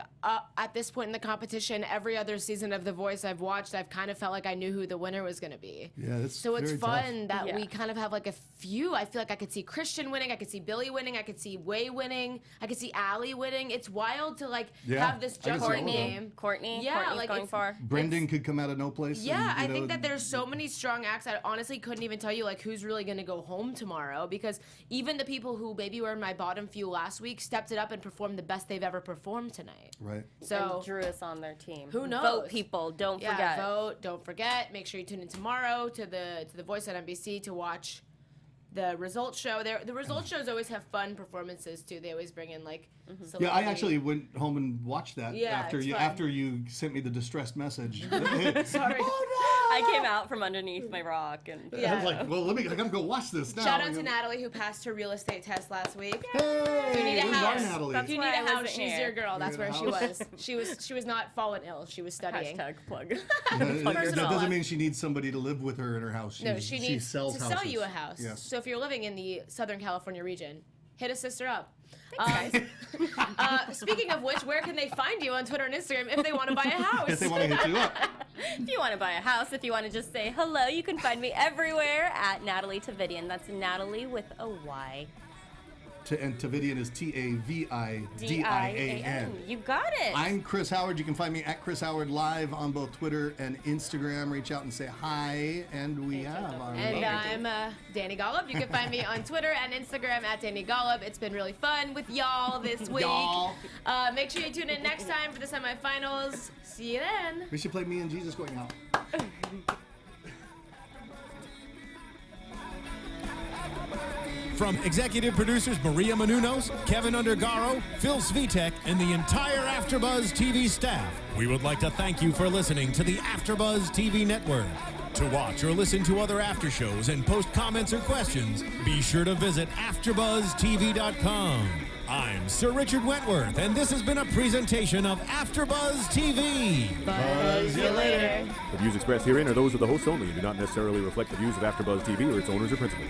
Speaker 1: at this point in the competition, every other season of The Voice I've watched, I've kind of felt like I knew who the winner was going to be.
Speaker 3: Yeah, that's
Speaker 1: So it's
Speaker 3: very
Speaker 1: fun
Speaker 3: tough.
Speaker 1: that we kind of have like a few. I feel like I could see Christian winning, I could see Billy winning, I could see Way winning, I could see Allie winning. It's wild to like
Speaker 3: Yeah,
Speaker 1: have this
Speaker 3: I can see all
Speaker 1: judging
Speaker 3: of them.
Speaker 1: game.
Speaker 4: Courtney,
Speaker 1: Yeah,
Speaker 4: Courtney's
Speaker 1: like
Speaker 4: going
Speaker 1: it's-
Speaker 4: far.
Speaker 3: Brendan could come out of no place.
Speaker 1: Yeah,
Speaker 3: and,
Speaker 1: I
Speaker 3: you
Speaker 1: think
Speaker 3: know,
Speaker 1: that there's so many strong acts. I honestly couldn't even tell you like who's really going to go home tomorrow because even the people who maybe were in my bottom few last week stepped it up and performed the best they've ever performed tonight.
Speaker 3: Right.
Speaker 1: So
Speaker 4: And drew us on their team.
Speaker 1: Who knows?
Speaker 4: Vote, people. Don't
Speaker 1: yeah,
Speaker 4: forget.
Speaker 1: vote. Don't forget. Make sure you tune in tomorrow to the Voice on NBC to watch the results show. The results shows always have fun performances too. They always bring in like
Speaker 3: Yeah, I
Speaker 1: celebrity-
Speaker 3: actually went home and watched that
Speaker 1: Yeah,
Speaker 3: after
Speaker 1: it's
Speaker 3: you
Speaker 1: fun.
Speaker 3: after you sent me the distressed message.
Speaker 1: Sorry.
Speaker 4: I came out from underneath my rock and
Speaker 1: Yeah.
Speaker 3: I was like, well, I gotta go watch this now.
Speaker 1: Shout out to Natalie who passed her real estate test last week.
Speaker 3: Hey,
Speaker 1: If you need a
Speaker 3: where's our
Speaker 1: house,
Speaker 3: Natalie?
Speaker 1: if you need
Speaker 4: why I
Speaker 1: a house,
Speaker 4: wasn't
Speaker 1: she's
Speaker 4: here.
Speaker 1: your girl. That's
Speaker 3: You need
Speaker 1: where
Speaker 3: a
Speaker 1: she was. She was not fallen ill. She was studying.
Speaker 4: hashtag plug.
Speaker 3: that
Speaker 1: Personal.
Speaker 3: doesn't mean she needs somebody to live with her in her house.
Speaker 1: No, she needs
Speaker 3: sells
Speaker 1: to sell
Speaker 3: houses.
Speaker 1: you a house.
Speaker 3: Yes.
Speaker 1: So if you're living in the Southern California region, hit a sister up. Speaking of which, where can they find you on Twitter and Instagram if they want to buy a house?
Speaker 3: If they want to hit you up.
Speaker 4: If you want to buy a house, if you want to just say hello, you can find me everywhere at Nataly Tavidian. That's Natalie with a Y.
Speaker 3: And Tavidian is Tavidian.
Speaker 4: You got it.
Speaker 3: I'm Chris Howard. You can find me at Chris Howard Live on both Twitter and Instagram. Reach out and say hi. And we have our
Speaker 1: And
Speaker 3: lovely-
Speaker 1: I'm Dani Golub. You can find me on Twitter and Instagram at Dani Golub. It's been really fun with y'all this week.
Speaker 3: Y'all.
Speaker 1: Make sure you tune in next time for the semifinals. See you then.
Speaker 3: We should play Me and Jesus Going Out.
Speaker 2: From executive producers Maria Menounos, Kevin Undergaro, Phil Svitek, and the entire AfterBuzz TV staff, we would like to thank you for listening to the AfterBuzz TV network. To watch or listen to other after shows and post comments or questions, be sure to visit AfterBuzzTV.com. I'm Sir Richard Wentworth, and this has been a presentation of AfterBuzz TV.
Speaker 1: Buzz you later.
Speaker 5: The views expressed herein are those of the hosts only and do not necessarily reflect the views of AfterBuzz TV or its owners or principals.